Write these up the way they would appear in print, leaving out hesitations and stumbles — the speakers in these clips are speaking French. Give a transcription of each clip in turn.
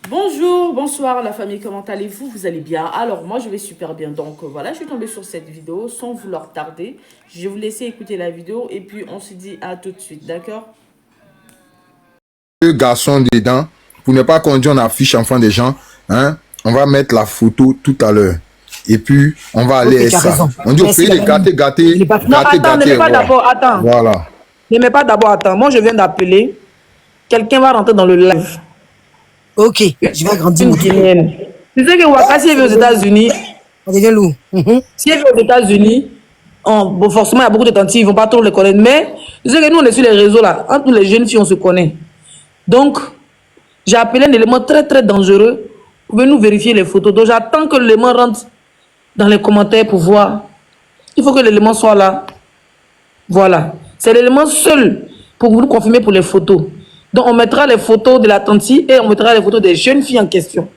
Bonjour, bonsoir la famille, comment allez-vous? Vous allez bien? Alors moi je vais super bien, donc voilà, je suis tombée sur cette vidéo sans vouloir tarder. Je vais vous laisser écouter la vidéo et puis on se dit à tout de suite, d'accord? Deux garçons dedans, pour ne pas conduire, on affiche en front des gens, hein, on va mettre la photo tout à l'heure. Et puis, on va aller à ça. On dit au pays de gâter. Non, attends, ne mets pas d'abord, attends. Voilà. Ne mets pas d'abord, attends. Moi, je viens d'appeler. Quelqu'un va rentrer dans le live. Ok, je vais agrandir mon Guinéenne. Tu sais que Waka, si elle vit aux États-Unis, on devient lourd. si elle vit aux États-Unis, bon, forcément, il y a beaucoup de tantis, ils ne vont pas trop les connaître. Mais tu sais que nous, on est sur les réseaux là. Entre nous, les jeunes filles, on se connaît. Donc, j'ai appelé un élément très, très dangereux. Pouvez-nous vérifier les photos? Donc, j'attends que l'élément rentre dans les commentaires pour voir. Il faut que l'élément soit là. Voilà. C'est l'élément seul pour vous confirmer pour les photos. Donc, on mettra les photos de la tante et on mettra les photos des jeunes filles en question.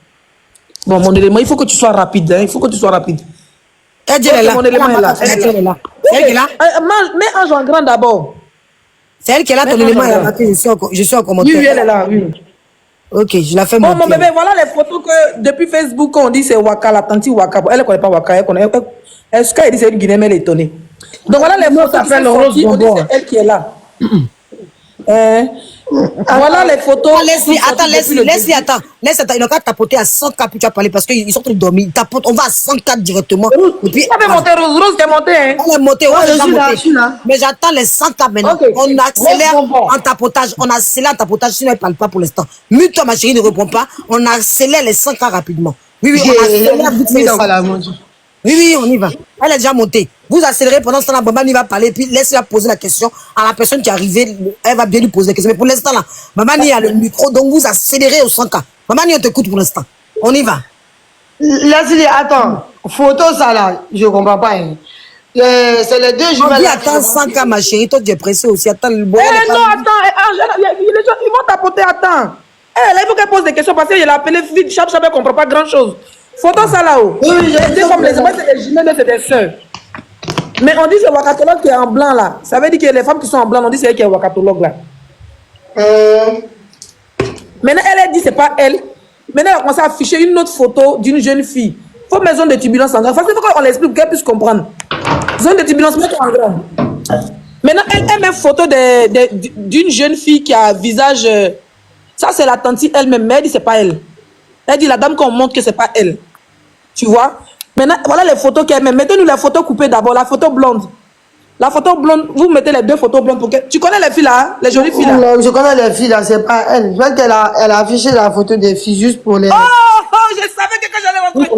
Bon, mon élément, il faut que tu sois rapide. Hein, il faut que tu sois rapide. Elle est là. Mon élément est là. C'est elle qui est là. C'est elle qui est là. Mets un joint grand d'abord. C'est elle qui est là. Ton élément est là. Je suis en commentaire. Oui, elle est là. Oui. Ok, je la fais Bon, monter. mon bébé, voilà les photos que depuis Facebook, on dit c'est Waka, la tante Waka. Elle ne connaît pas Waka. Elle connaît. Est-ce qu'elle dit c'est une Guinéenne, elle est étonnée. Donc voilà les photos. On dit c'est elle qui est là. Voilà les photos. Laisse-les, attends. Il a qu'à tapoter à 100K puis tu vas parler parce qu'ils sont en train de dormir. Tapote, on va à 100K directement. Et puis, elle est montée, Rose, t'es montée. Hein? Elle est montée, ouais, je suis là. Mais j'attends les 100K maintenant. Okay. On accélère en tapotage. On accélère en tapotage, sinon elle ne parle pas pour l'instant. Mute-toi, ma chérie, ne répond pas. On accélère les 100K rapidement. Oui, on accélère vite fait. Oui, on y va. Elle est déjà montée. Vous accélérez pendant ce temps-là, Maman va parler, puis laissez-la poser la question à la personne qui est arrivée. Elle va bien lui poser la question. Mais pour l'instant, là, Maman a le micro, donc vous accélérez au 100K. Maman, on t'écoute pour l'instant. On y va. Laisse-les, attends. Photo, ça là, je ne comprends pas. Hein. C'est les deux jumelles. Attends 100K, ma chérie. Toi, tu es pressé aussi. Attends le boy. Non, attends. Les gens, ils vont tapoter, attends. Là, il faut qu'elle pose des questions parce qu'elle a appelé vite. Chaque elle ne comprend pas grand-chose. Photo ça là-haut. Oui, j'ai dit comme les hommes, c'est des jumelles, c'est des sœurs. Mais on dit que c'est Wakatologue qui est en blanc là. Ça veut dire que les femmes qui sont en blanc, on dit que c'est elle qui est Wakatologue là. Maintenant, elle a dit que ce n'est pas elle. Maintenant, elle a commencé à afficher une autre photo d'une jeune fille. Il faut mettre zone de turbulence en grand. Il faut qu'on l'explique pour qu'elle puisse comprendre. Zone de turbulence, mets-toi en grand. Maintenant, elle met une photo d'une jeune fille qui a un visage. Ça, c'est la tante elle-même. Mais elle dit que ce n'est pas elle. Elle dit la dame qu'on montre que ce n'est pas elle. Tu vois? Maintenant, voilà les photos qu'elle met. Mettez-nous les photos coupées d'abord. La photo blonde. La photo blonde, vous mettez les deux photos blondes pour que... Tu connais les filles là, hein? Les jolies filles là? Non, je connais les filles là, c'est pas elle. Je vois qu'elle a affiché la photo des filles juste pour les... Oh, je savais que j'allais rentrer.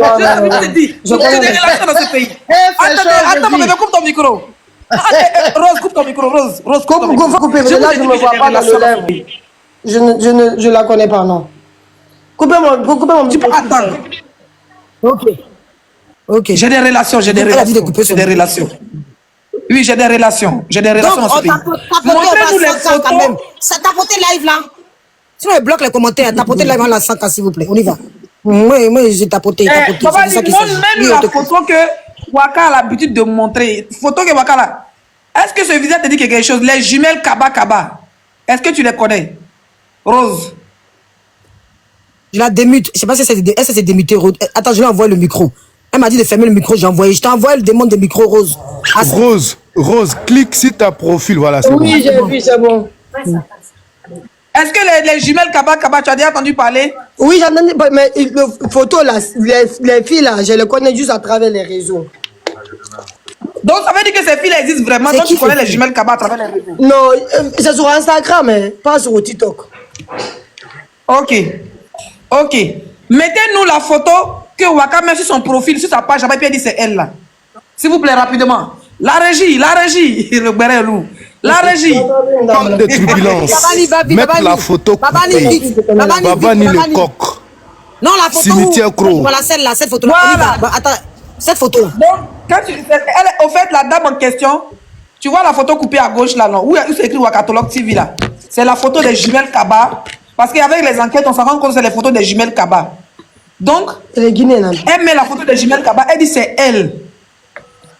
Je t'ai dit. Je connais des relations dans ce pays. Attends, mon bébé, coupe ton micro. Rose, coupe ton micro, Rose. Rose, coupe ton micro. Coupez, mais là, je ne me vois pas dans le live. Je ne la connais pas, non. Coupez mon micro. Attends. Ok. J'ai des relations, j'ai des relations. Oui, j'ai des relations. J'ai des relations dans ce pays. Montrez-nous les photos. Même. Ça tapoter live là. Sinon, il bloque les commentaires. Tapotez live en la 100K, s'il vous plaît. On y va. Moi, j'ai tapoté. Papa, montre-nous la photo que Waka a l'habitude de montrer. Photo que Waka là. Est-ce que ce visage te dit quelque chose? Les jumelles Kaba. Est-ce que tu les connais? Rose. Je la démute. Je ne sais pas si c'est démuté. Attends, je lui envoie le micro. Elle m'a dit de fermer le micro, j'ai envoyé. Je t'ai envoyé le demande de micro, Rose. Rose, clique sur ta profil, voilà, c'est bon. Oui, j'ai vu, c'est bon. Est-ce que les jumelles Kaba, tu as déjà entendu parler? Oui, j'ai entendu, mais les photos là, les filles là, je les connais juste à travers les réseaux. Donc ça veut dire que ces filles existent vraiment, donc tu connais les jumelles Kaba à travers les réseaux? Non, c'est sur Instagram, mais pas sur TikTok. Ok. Mettez-nous la photo que Waka met sur son profil, sur sa page, et puis elle dit c'est elle là. S'il vous plaît, rapidement. La régie, le béret loup. La régie. Comme de turbulence. Mettre la photo coupée. Babani le coq. Non, la photo. Cimetière Crow. Voilà celle-là, cette photo. Voilà. Attends, cette photo. Donc, quand au fait, la dame en question, tu vois la photo coupée à gauche là, non? Où c'est écrit Wakatologue TV là? C'est la photo des jumelles Kaba. Parce qu'avec les enquêtes, on s'en rend compte que c'est les photos des jumelles Kaba. Donc, les Guinéens, elle met la photo des jumelles Kaba, elle dit c'est elle.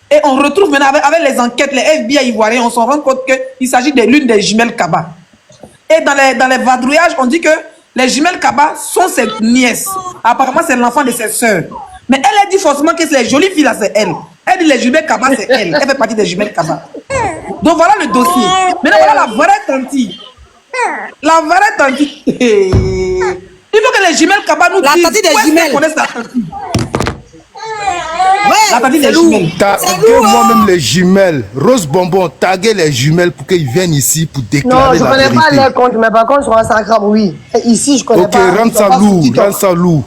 Et on retrouve maintenant avec les enquêtes, les FBI ivoiriens, on s'en rend compte qu'il s'agit de l'une des jumelles Kaba. Et dans les vadrouillages, on dit que les jumelles Kaba sont ses nièces. Apparemment, c'est l'enfant de ses sœurs. Mais elle a dit forcément que les jolies filles là, c'est elle. Elle dit les jumelles Kaba, c'est elle. Elle fait partie des jumelles Kaba. Donc voilà le dossier. Maintenant, voilà la vraie tante. La vraie tante. Il faut que les jumelles Kaba nous disent. La tante des jumelles. Connaissent la tante. Ouais, La tante des jumelles. Taguez moi-même les jumelles. Rose Bonbon, taguez les jumelles pour qu'ils viennent ici pour Non, déclarer je la connais vérité. pas les comptes, mais par contre, sur Instagram, oui. Et ici, je connais Ok, pas. rends ça lourd, rends ça lourd.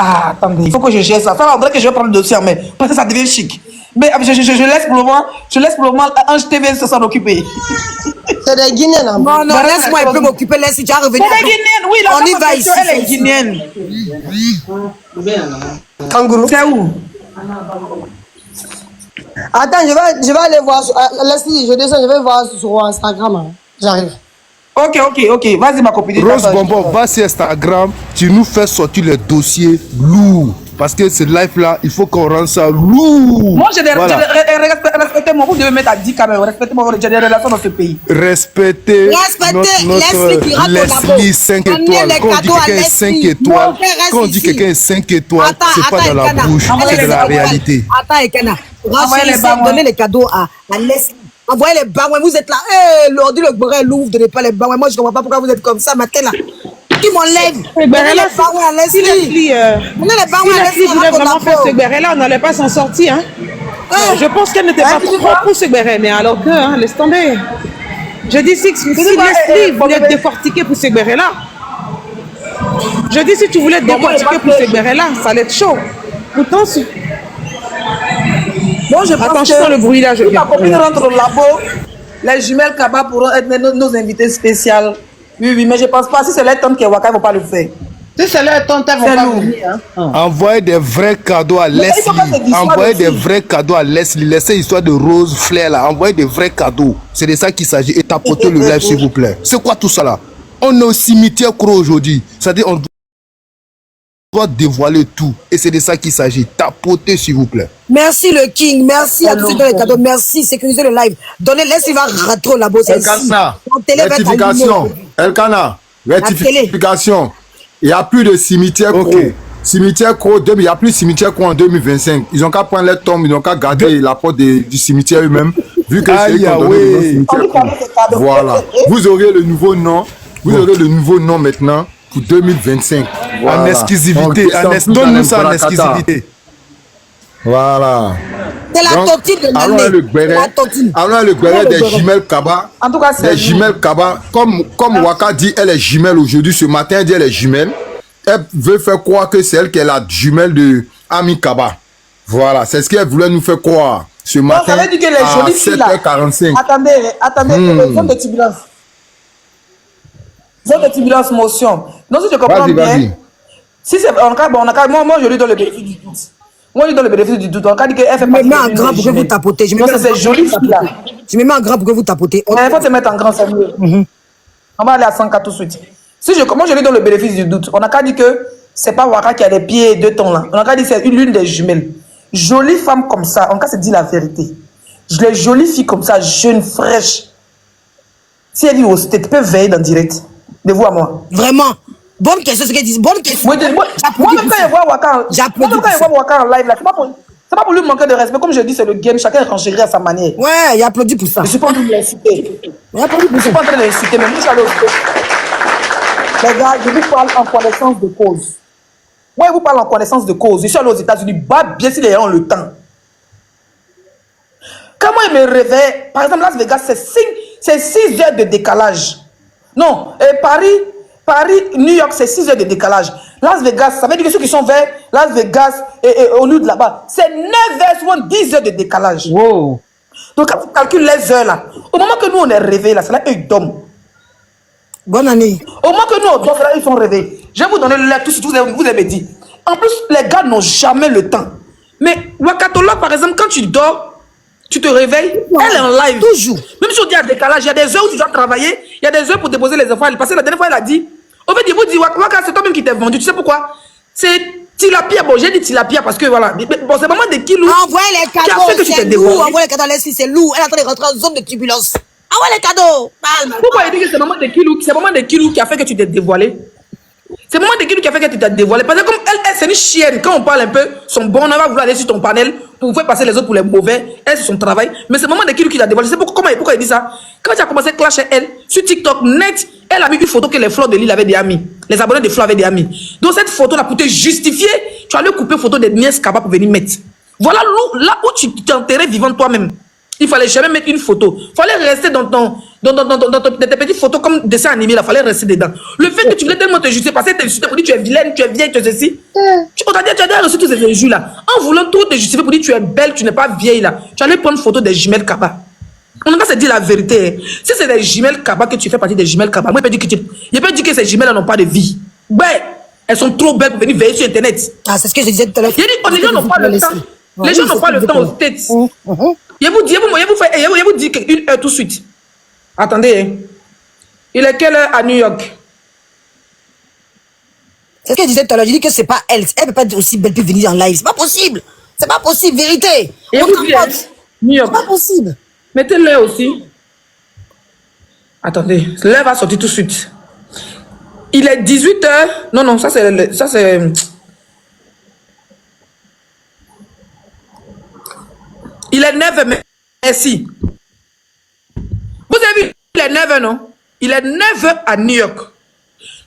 Ah, attendez, il faut que je gère ça. Ça faudrait que je vais prendre le dossier en main. Parce que ça devient chic. Mais je laisse pour le moment. Je laisse pour le moment Ange TV s'en occuper. C'est des Guinéens, hein. Non, non, laisse-moi un peu m'occuper. Laisse, tu vas revenir. C'est des Guinéennes, oui, On y va ici. Elle est guinéenne. Kangourou. C'est où? Attends, je vais aller voir. Laisse-y, je descends, je vais voir sur Instagram. Hein. J'arrive. Ok. Vas-y, ma copine. Rose Bonbon, va sur Instagram, tu nous fais sortir les dossiers lourds. Parce que ce live-là, il faut qu'on rende ça lourd. Moi, j'ai Voilà. respecté moi. Vous devez mettre à 10 caméras. Respectez-moi, j'ai des relations dans ce pays. Respectez Leslie qui rate ton Leslie 5 Amenez étoiles. les Quand on dit cadeaux à quelqu'un est 5 Leslie. étoiles, Mon frère reste quand on dit ici. quelqu'un est 5 étoiles, c'est pas dans la Ekana. bouche, Envoyez c'est de les la cadeaux. réalité. Attends, Ekana. Envoyez les bas, Donnez les cadeaux à Leslie. Envoyez les bas. Vous êtes là. L'ordi, le beurre, l'ouvre, donnez pas les bas. Moi, je comprends pas pourquoi vous êtes comme ça, matin là. Qui m'enlève? Donnez les bas à Leslie. Donnez les bas à Si Leslie voulait vraiment faire ce béret-là, on n'allait pas s'en sortir. Hein. Je pense qu'elle n'était pas trop pour ce béret, mais alors que, hein, laisse tomber. Je dis, si Leslie voulait être décortiquée pour ce béret-là, je dis, si tu voulais être décortiquée pour ce béret-là, ça allait être chaud. Pourtant, Bon, je pense attends, je sens le bruit là, je si viens. ma copine rentre au labo, les jumelles Kaba pourront être nos invités spéciales. Oui, mais je pense pas. Si c'est leur tante qui est Waka, ils ne vont pas le faire. Si c'est leur tante, elles vont C'est pas lourd. venir. Hein. Envoyez des vrais cadeaux à il faut pas se Leslie. dissuader Envoyez des aussi. vrais cadeaux à Leslie. Laissez l'histoire de Rose Flair là. Envoyez des vrais cadeaux. C'est de ça qu'il s'agit. Et tapotez le live, s'il vous plaît. C'est quoi tout ça là? On est au cimetière Croix aujourd'hui. C'est-à-dire, on doit dévoiler tout. Et c'est de ça qu'il s'agit. Tapotez, s'il vous plaît. Merci le King, merci à tous ceux qui donnent les cadeaux, merci, sécurisez le live. Donnez, laissez, il va rentrer au labo, c'est ici. Elkana, Mon télé va être allumé rectification. aujourd'hui. Elkana, télé. rectification. Il n'y a plus de cimetière Croix. Cimetière Croix, il n'y a plus de cimetière Croix en 2025. Ils n'ont qu'à prendre les tombes, ils n'ont qu'à garder la porte du cimetière eux-mêmes. Vu que c'est eux qui ont donné le nom cimetière Croix. Voilà. Vous aurez le nouveau nom. Vous aurez le nouveau nom maintenant pour 2025. Voilà. En exclusivité. Donne-nous ça en exclusivité. Voilà. C'est la Donc, tontine de allons l'année. le béret. La tontine. Allons le béret des jumelles Kaba. En tout cas, c'est Les jumelles Kaba, comme Waka dit, elle est jumelle aujourd'hui. Ce matin, elle dit elle est jumelle. Elle veut faire croire que c'est elle qui est la jumelle de Ami Kaba. Voilà, c'est ce qu'elle voulait nous faire croire. Ce donc, matin, ça veut dire que les à jolies filles là. 7h45. Attendez, zone de turbulence. Zone de turbulence, motion. Donc, si je comprends Vas-y, bien, vas-y. si c'est moi, je lui donne le bénéfice du doute. Moi, je lui donne le bénéfice du doute. En cas dit qu'elle fait Je me partie mets en des grand pour que vous jumelles. tapotez. Je me Donc, mets en c'est ces grand. jolies filles là. Je me mets en grand pour que vous tapotez. Il faut te mettre en grand, c'est mieux. On va aller à 104 tout de suite. Moi, je lui donne le bénéfice du doute. On n'a qu'à dire que c'est pas Waka qui a des pieds et 2 tons là. On n'a qu'à dire que c'est l'une des jumelles. Jolie femme comme ça, on n'a qu'à se dire la vérité. Les jolies filles comme ça, jeunes, fraîches. Si elle vit au stade, tu peux veiller dans le direct. De vous à moi. Vraiment. Bonne question, ce qu'elle dit. Bonne question. Moi-même, quand je vois Waka en live, là, c'est pas pour lui manquer de respect. Comme je dis, c'est le game. Chacun rangerait à sa manière. Ouais, il applaudit pour ça. Je suis pas en train de l'insulter. Il applaudit pour Je suis ça. pas en train de l'insulter, mais moi, je suis allé au stade. Les gars, je vous parle en connaissance de cause. Moi, je vous parle en connaissance de cause. Je suis allé aux États-Unis. Bien si les gens ont le temps. Quand moi, je me réveille, par exemple, Las Vegas, c'est 6 heures de décalage. Non, Paris, New York, c'est 6 heures de décalage. Las Vegas, ça veut dire que ceux qui sont vers Las Vegas et au lieu de là-bas, c'est 9 heures, souvent 10 heures de décalage. Wow. Donc, quand tu calcules les heures là, au moment que nous, on est réveillés là, c'est là qu'ils dorment. Bonne année. Au moment que nous, on dort, c'est là ils sont réveillés. Je vais vous donner le lait, tout ce que vous avez dit. En plus, les gars n'ont jamais le temps. Mais Wakatologue, par exemple, quand tu dors, tu te réveilles, elle est en live. Toujours. Même si on dit à décalage, il y a des heures où tu dois travailler, il y a des heures pour déposer les enfants. Parce que la dernière fois, elle a dit, au fait, il vous dit, Waka, c'est toi-même qui t'es vendu. Tu sais pourquoi? C'est tilapia. Bon, j'ai dit tilapia parce que voilà. Bon, c'est vraiment des kilos. Envoyez les Qui a cadeaux. fait que tu t'es C'est lourd. dévoilé. Envoyez les cadeaux à Leslie, c'est lourd. Elle est en train de rentrer en zone de turbulence. Ah ouais, les cadeaux. Pourquoi il dit que c'est maman de Kilou, c'est maman de Kilou qui a fait que tu t'es dévoilé? C'est maman de Kilou qui a fait que tu t'es dévoilé. Parce que comme elle c'est une chienne, quand on parle un peu, son bon, on va vouloir aller sur ton panel pour faire passer les autres pour les mauvais. Elle, c'est son travail. Mais c'est maman de Kilou qui l'a dévoilé. C'est pourquoi il dit ça? Quand tu as commencé à clasher elle, sur TikTok, net, elle a mis une photo que les fleurs de l'île avaient des amis. Les abonnés de fleurs avaient des amis. Donc cette photo-là, pour te justifier, tu allais couper photo de Niès Kaba pour venir mettre. Voilà là où tu t'enterrais vivant toi-même. Il fallait jamais mettre une photo. Il fallait rester dans tes petites photos comme dessin animé. Il fallait rester dedans. Le fait que tu voulais tellement te justifier, parce que tu pour dire tu es vilaine, tu es vieille, tu es ceci. On t'a dit, tu as reçu tous ces injures-là. En voulant trop te justifier pour dire tu es belle, tu n'es pas vieille là. Tu allais prendre photo des jumelles Kaba. On va se dire la vérité. Si c'est des jumelles Kaba que tu fais partie des jumelles Kaba, moi je peux dire que ces jumelles n'ont pas de vie. Ben, elles sont trop belles pour venir veiller sur Internet. Ah, c'est ce que je disais tout à l'heure. Les gens n'ont pas le temps. Les gens n'ont pas le temps aux têtes. Je vous dis une heure tout de suite. Attendez. Hein. Il est quelle heure à New York? C'est ce que je disais tout à l'heure. Je dis que c'est pas elle. Elle ne peut pas être aussi belle puis venir en live. C'est pas possible. C'est pas possible, vérité. Et vous dites, New York. C'est pas possible. Mettez l'heure aussi. Attendez. L'heure va sortir tout de suite. Il est 18h. Non, ça c'est... Il est 9h, merci. Vous avez vu, il est 9h, non? Il est 9h à New York.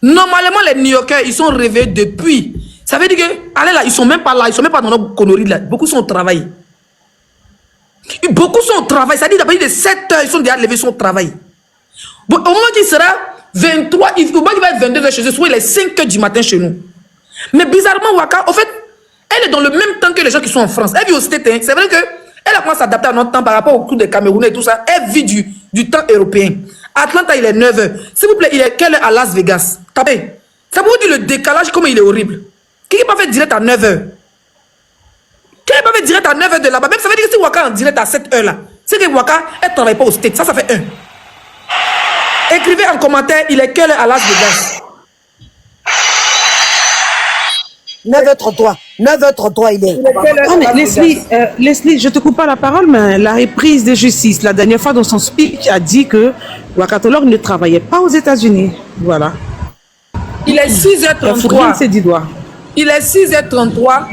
Normalement, les New Yorkais, ils sont réveillés depuis. Ça veut dire que, allez là, ils sont même pas là, ils sont même pas dans nos conneries là. Beaucoup sont au travail. Beaucoup sont au travail. Ça dit d'abord, il est 7h, ils sont déjà levés, ils sont au travail. Bon, au moment qu'il sera 23, au moment qu'il va être 22h chez eux, soit il est 5h du matin chez nous. Mais bizarrement, Waka, au fait, elle est dans le même temps que les gens qui sont en France. Elle vit au States, hein. C'est vrai que elle a commencé à s'adapter à notre temps par rapport au coup des Camerounais et tout ça. Elle vit du temps européen. Atlanta, il est 9h. S'il vous plaît, il est quelle heure à Las Vegas? Tapez. Ça vous dit le décalage, comment il est horrible. Qui n'est pas fait direct à 9h? Qui n'est pas fait direct à 9h de là-bas? Même ça veut dire que si Waka est en direct à 7h là, c'est que Waka, elle ne travaille pas au States. Ça fait 1. Écrivez en commentaire, il est quelle heure à Las Vegas? 9h33. 9h33, il est. Non, mais Leslie, je te coupe pas la parole, mais la reprise de justice, la dernière fois dans son speech, a dit que Wakatolor ne travaillait pas aux États-Unis. Voilà. Il est 6h33. Il est 6h33.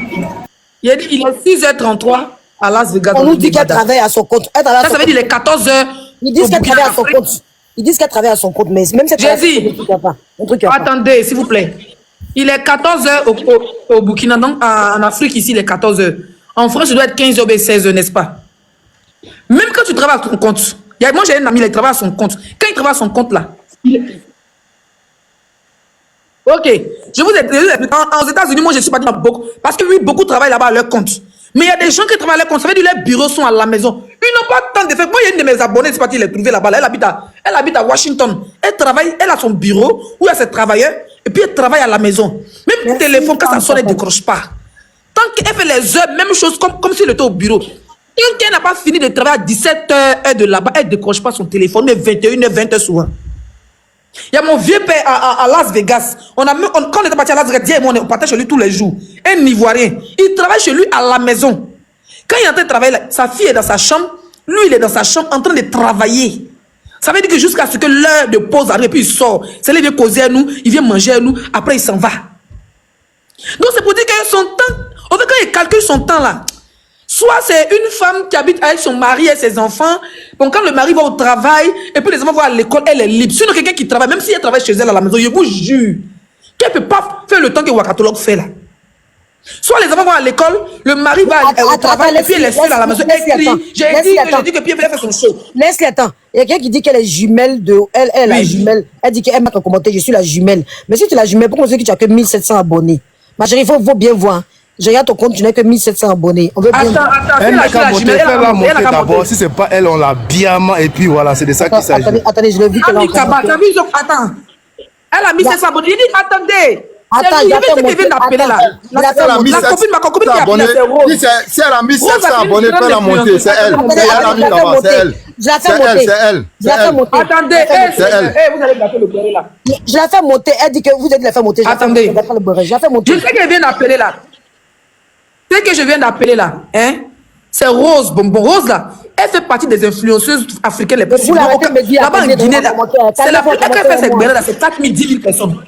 Il a dit il est 6h33 à Las Vegas. On nous dit qu'elle travaille à son compte. Ça veut dire qu'il est 14h. Ils disent qu'elle travaille à son compte. Ils disent qu'elle travaille à son compte, mais même si elle dit. Attendez, s'il vous plaît. Il est 14h au Burkina, donc en Afrique, ici, il est 14h. En France, il doit être 15h ou 16h, n'est-ce pas? Même quand tu travailles à ton compte, moi j'ai un ami, il travaille à son compte. Quand il travaille à son compte, là, ok, je vous ai dit, aux États-Unis, moi je ne suis pas dans beaucoup, parce que oui, beaucoup travaillent là-bas à leur compte. Mais il y a des gens qui travaillent à leur compte, ça veut dire que leurs bureaux sont à la maison. Ils n'ont pas tant de fait. Moi, il y a une de mes abonnés, c'est parti, il est trouvé là-bas. Elle habite à Washington. Elle travaille, elle a son bureau où il y a ses travailleurs. Et puis elle travaille à la maison. Même le téléphone, quand ça sonne, elle ne décroche pas. Tant qu'elle fait les heures, même chose, comme si elle était au bureau. Tant qu'elle n'a pas fini de travailler à 17h, heure de là-bas, elle ne décroche pas son téléphone, mais 21h, 20h souvent. Il y a mon vieux père à Las Vegas. Quand on était parti à Las Vegas, on partait chez lui tous les jours. Un Ivoirien. Il travaille chez lui à la maison. Quand il est en train de travailler, sa fille est dans sa chambre. Lui, il est dans sa chambre en train de travailler. Ça veut dire que jusqu'à ce que l'heure de pause arrive, puis il sort. C'est là, il vient causer à nous, il vient manger à nous, après il s'en va. Donc c'est pour dire que son temps, en fait, quand il calcule son temps là, soit c'est une femme qui habite avec son mari et ses enfants, donc quand le mari va au travail, et puis les enfants vont à l'école, elle est libre. Sinon quelqu'un qui travaille, même si elle travaille chez elle à la maison, je vous jure, qu'elle ne peut pas faire le temps que Wakatolor fait là. Soit les enfants vont à l'école, le mari va au travail, et puis elle est seule à la maison, elle crie. J'ai dit que Pierre fait son show. Laisse-le, attends. Il y a quelqu'un qui dit qu'elle est jumelle de... Elle est la jumelle. Elle dit qu'elle m'a commenté, je suis la jumelle. Mais si tu es la jumelle, pourquoi on sait que tu n'as que 1700 abonnés? Ma chérie, il faut bien voir. Je regarde ton compte, tu n'as que 1700 abonnés. On veut bien voir. Elle n'a qu'à monter, faire-la monter d'abord. Si ce n'est pas elle, on l'a bien, et puis voilà, c'est de ça qu'il s'agit. Attendez, je l'ai vu qu'elle a Attends. Elle a mis 700 abonnés. Il dit, attendez. Attends, il y avait ce qui vient d'appeler là. Ma copine qui a appelé, c'est Rose. Si elle a mis 700 abonnés, elle a monté. C'est elle. C'est elle. Je la fais monter. C'est elle. Je la fais monter. Attendez, vous allez gâter le beurre là. Je la fais monter. Elle dit que vous allez la faire monter. Attendez. Je la fais monter. Je sais qu'elle vient d'appeler là. Ce que je viens d'appeler là, hein, c'est Rose, bonbon. Rose là, Elle fait partie des influenceuses africaines les plus suivies. Là-bas en Guinée, c'est la elle fait cette guerre-là, c'est 4 000, 10 000 personnes.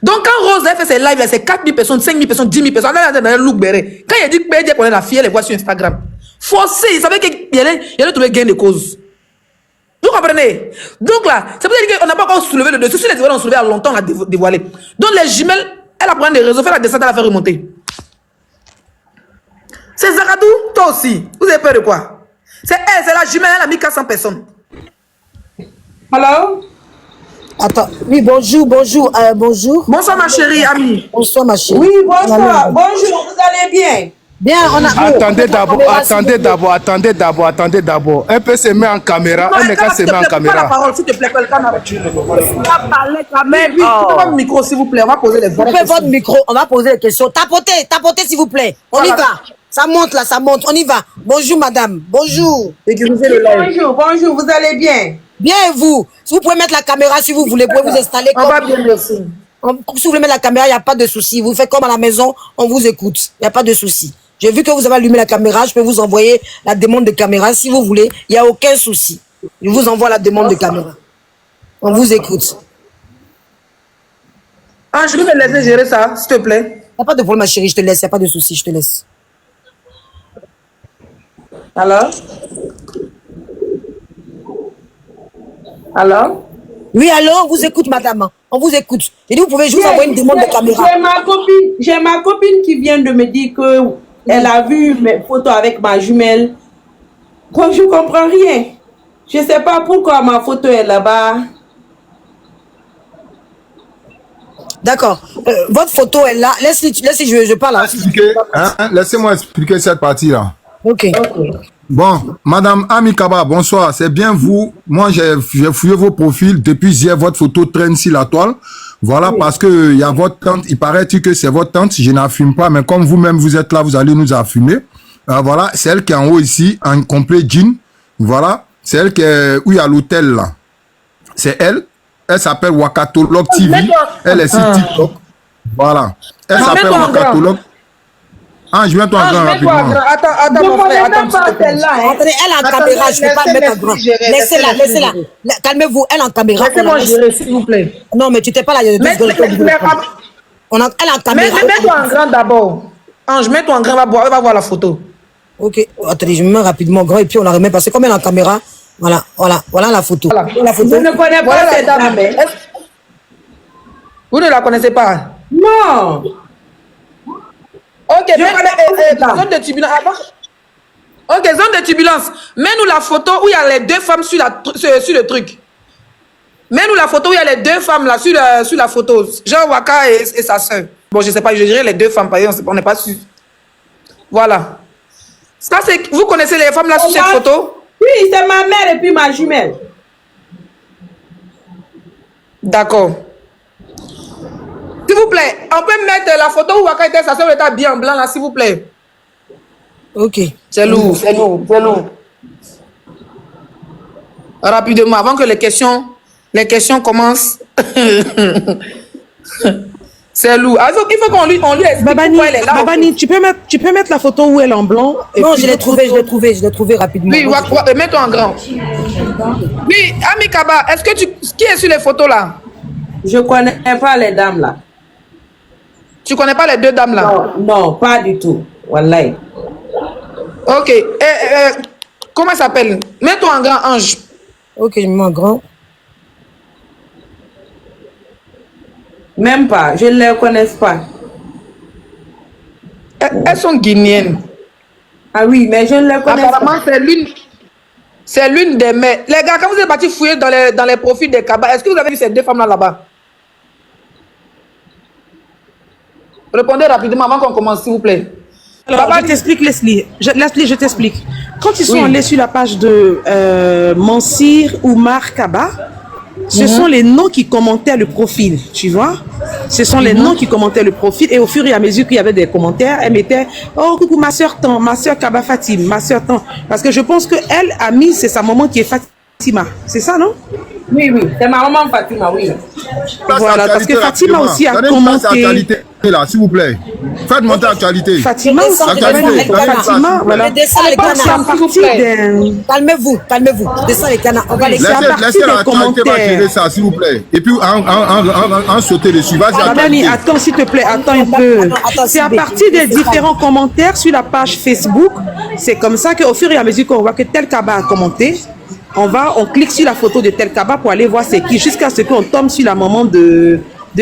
Donc quand Rose a fait ses lives, c'est 4 000 personnes, 5 000 personnes, 10 000 personnes. Elle a dans le look béré. Quand il dit qu'on est la fille, elle les voit sur Instagram. Forcé, il savait qu'il allait trouver gain de cause. Vous comprenez? Donc là, c'est pour dire qu'on n'a pas encore soulevé le dessus. Si les dévoilés ont soulevé à longtemps, on a dévoilé. Donc les jumelles, elle a pris des réseaux, fait la descente, elle a fait remonter. C'est Zaradou, toi aussi. Vous avez peur de quoi? C'est elle, c'est la jumelle, elle a mis 400 personnes. Hello? Attends, oui, bonjour, bonjour, bonjour. Bonsoir ma chérie, Ami. Bonsoir ma chérie. Oui, bonsoir, bonjour, vous allez bien? Bien, on a... Attendez d'abord. Elle peut se mettre en caméra. Elle n'est qu'à se mettre en caméra. La parole, s'il te plaît, quelqu'un tu vas parler quand même. Oui, votre micro, s'il vous plaît. On va poser les vraies questions. Coupez votre micro, on va poser les questions. Tapotez, s'il vous plaît. On y va. Ça monte là, ça monte. On y va. Bonjour, madame. Bonjour. Bonjour, vous allez bien? Bien, et vous? Si vous pouvez mettre la caméra, si vous voulez, vous pouvez vous installer. On va bien, merci. Si vous voulez mettre la caméra, il n'y a pas de souci. Vous faites comme à la maison, on vous écoute. Il n'y a pas de souci. J'ai vu que vous avez allumé la caméra. Je peux vous envoyer la demande de caméra si vous voulez. Il n'y a aucun souci. Je vous envoie la demande de caméra. On vous écoute. Ah, je vais me laisser gérer ça, s'il te plaît. Il n'y a pas de problème, ma chérie. Je te laisse. Il n'y a pas de souci. Je te laisse. Alors? Alors? Oui, alors, on vous écoute, madame. On vous écoute. J'ai dit, vous pouvez juste envoyer une demande de caméra. J'ai ma copine qui vient de me dire qu'elle a vu mes photos avec ma jumelle. Quand je ne comprends rien. Je ne sais pas pourquoi ma photo est là-bas. D'accord. Votre photo est là. Laissez, je parle. Laissez-moi expliquer cette partie-là. Ok. Bon, Madame Ami Kaba, bonsoir, c'est bien vous. Moi, j'ai fouillé vos profils. Depuis hier, votre photo traîne sur la toile. Voilà, oui. Parce que il y a votre tante. Il paraît-il que c'est votre tante. Je n'affume pas, mais comme vous-même, vous êtes là, vous allez nous affumer. Voilà, c'est elle qui est en haut ici, en complet jean. Voilà, c'est elle qui est où il y a l'hôtel là. C'est elle. Elle s'appelle Wakatolog TV. Elle est sur TikTok. Voilà. Elle s'appelle Wakatolog. Ah, je mets toi en grand rapidement. Attends, mon frère, attends. Attendez, elle en caméra, je ne peux pas le mettre en grand. Laissez-la. Calmez-vous, elle en caméra. Laissez-moi gérer, s'il vous plaît. Non, mais tu t'es pas là, il y a 2 secondes. Elle en caméra. Mets-toi en grand d'abord. Ange, mets-toi en grand, elle va voir la photo. Ok, attendez, je me mets rapidement en grand et puis on la remet parce que comme elle est en caméra, voilà la photo. Voilà. La photo. Je ne connais pas cette dame. Vous ne la connaissez pas? Non. Ok, zone de turbulence. Ok, zone de turbulence. Mets-nous la photo où il y a les 2 femmes sur le truc. Mets-nous la photo où il y a les 2 femmes là sur la photo. Jean Waka et sa soeur. Bon, je ne sais pas, je dirais les 2 femmes, par exemple, on n'est pas sûr. Voilà. Ça, c'est. Vous connaissez les femmes là sur cette photo? Oui, c'est ma mère et puis ma jumelle. D'accord. S'il vous plaît, on peut mettre la photo où Waka était sa soeur était bien en blanc là, s'il vous plaît. Ok. C'est lourd. Rapidement, avant que les questions commencent. C'est lourd. Alors, il faut qu'on lui explique pourquoi elle est là. Babani, tu peux mettre la photo où elle est en blanc. Non, je l'ai trouvé rapidement. Oui, mets-toi en grand. Oui, Ami Kaba, est-ce que qui est sur les photos là? Je ne connais pas les dames là. Tu connais pas les 2 dames là? Non, pas du tout. Wallahi. Ok. Comment elle s'appelle? Mets-toi en grand, Ange. Ok, je me mets en grand. Même pas, je ne les connais pas. Elles sont guinéennes. Ah oui, mais je ne les connais pas. Apparemment, c'est l'une des mères. Les gars, quand vous êtes partis fouiller dans les profils des Kaba, est-ce que vous avez vu ces 2 femmes là-bas? Répondez rapidement avant qu'on commence, s'il vous plaît. Alors, je t'explique, Leslie. Je t'explique. Quand ils sont allés sur la page de Mansir Oumar Kaba, ce sont les noms qui commentaient le profil, tu vois. Ce sont les noms qui commentaient le profil. Et au fur et à mesure qu'il y avait des commentaires, elle mettait « Oh, coucou, ma soeur tant, ma soeur Kaba Fatim, ma soeur tant. » Parce que je pense qu'elle a mis, c'est sa maman qui est Fatima. C'est ça, non? Oui, c'est ma maman Fatima, oui. Voilà, parce que Fatima aussi a commenté. Là, s'il vous plaît. Faites monter l'actualité. Fatima, voilà. Calmez-vous. Descends les canards. On va les laissez l'actualité va gérer ça, s'il vous plaît. Et puis, en sauter dessus. Babani, attends, s'il te plaît, attends un peu. C'est à partir des différents commentaires sur la page Facebook. C'est comme ça qu'au fur et à mesure qu'on voit que tel Kaba a commenté, on clique sur la photo de tel Kaba pour aller voir c'est qui, jusqu'à ce qu'on tombe sur la maman de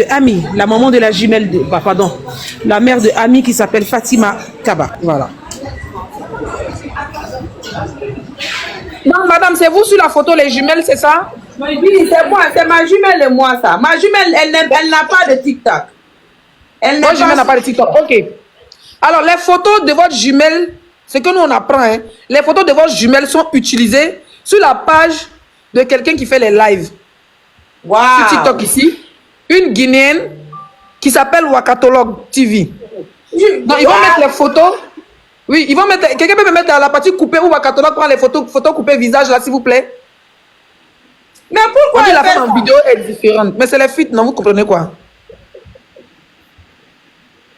Ami, la maman de la jumelle la mère de Ami qui s'appelle Fatima Kaba. Voilà. Non, madame, c'est vous sur la photo, les jumelles, c'est ça? Oui, c'est moi, c'est ma jumelle et moi, ça. Ma jumelle, elle n'a pas de TikTok. Votre jumelle n'a pas de TikTok, ok. Alors, les photos de votre jumelle, c'est que nous, on apprend, hein. Les photos de votre jumelle sont utilisées sur la page de quelqu'un qui fait les lives. Wow. Sur TikTok ici. Une Guinéenne qui s'appelle Wakatolog TV. Donc, ils vont mettre les photos. Oui, ils vont mettre. Quelqu'un peut me mettre à la partie coupée où Wakatolog prend les photos coupées visage là, s'il vous plaît. Mais pourquoi la fin en vidéo est différente? Mais c'est les fuites, non? Vous comprenez quoi?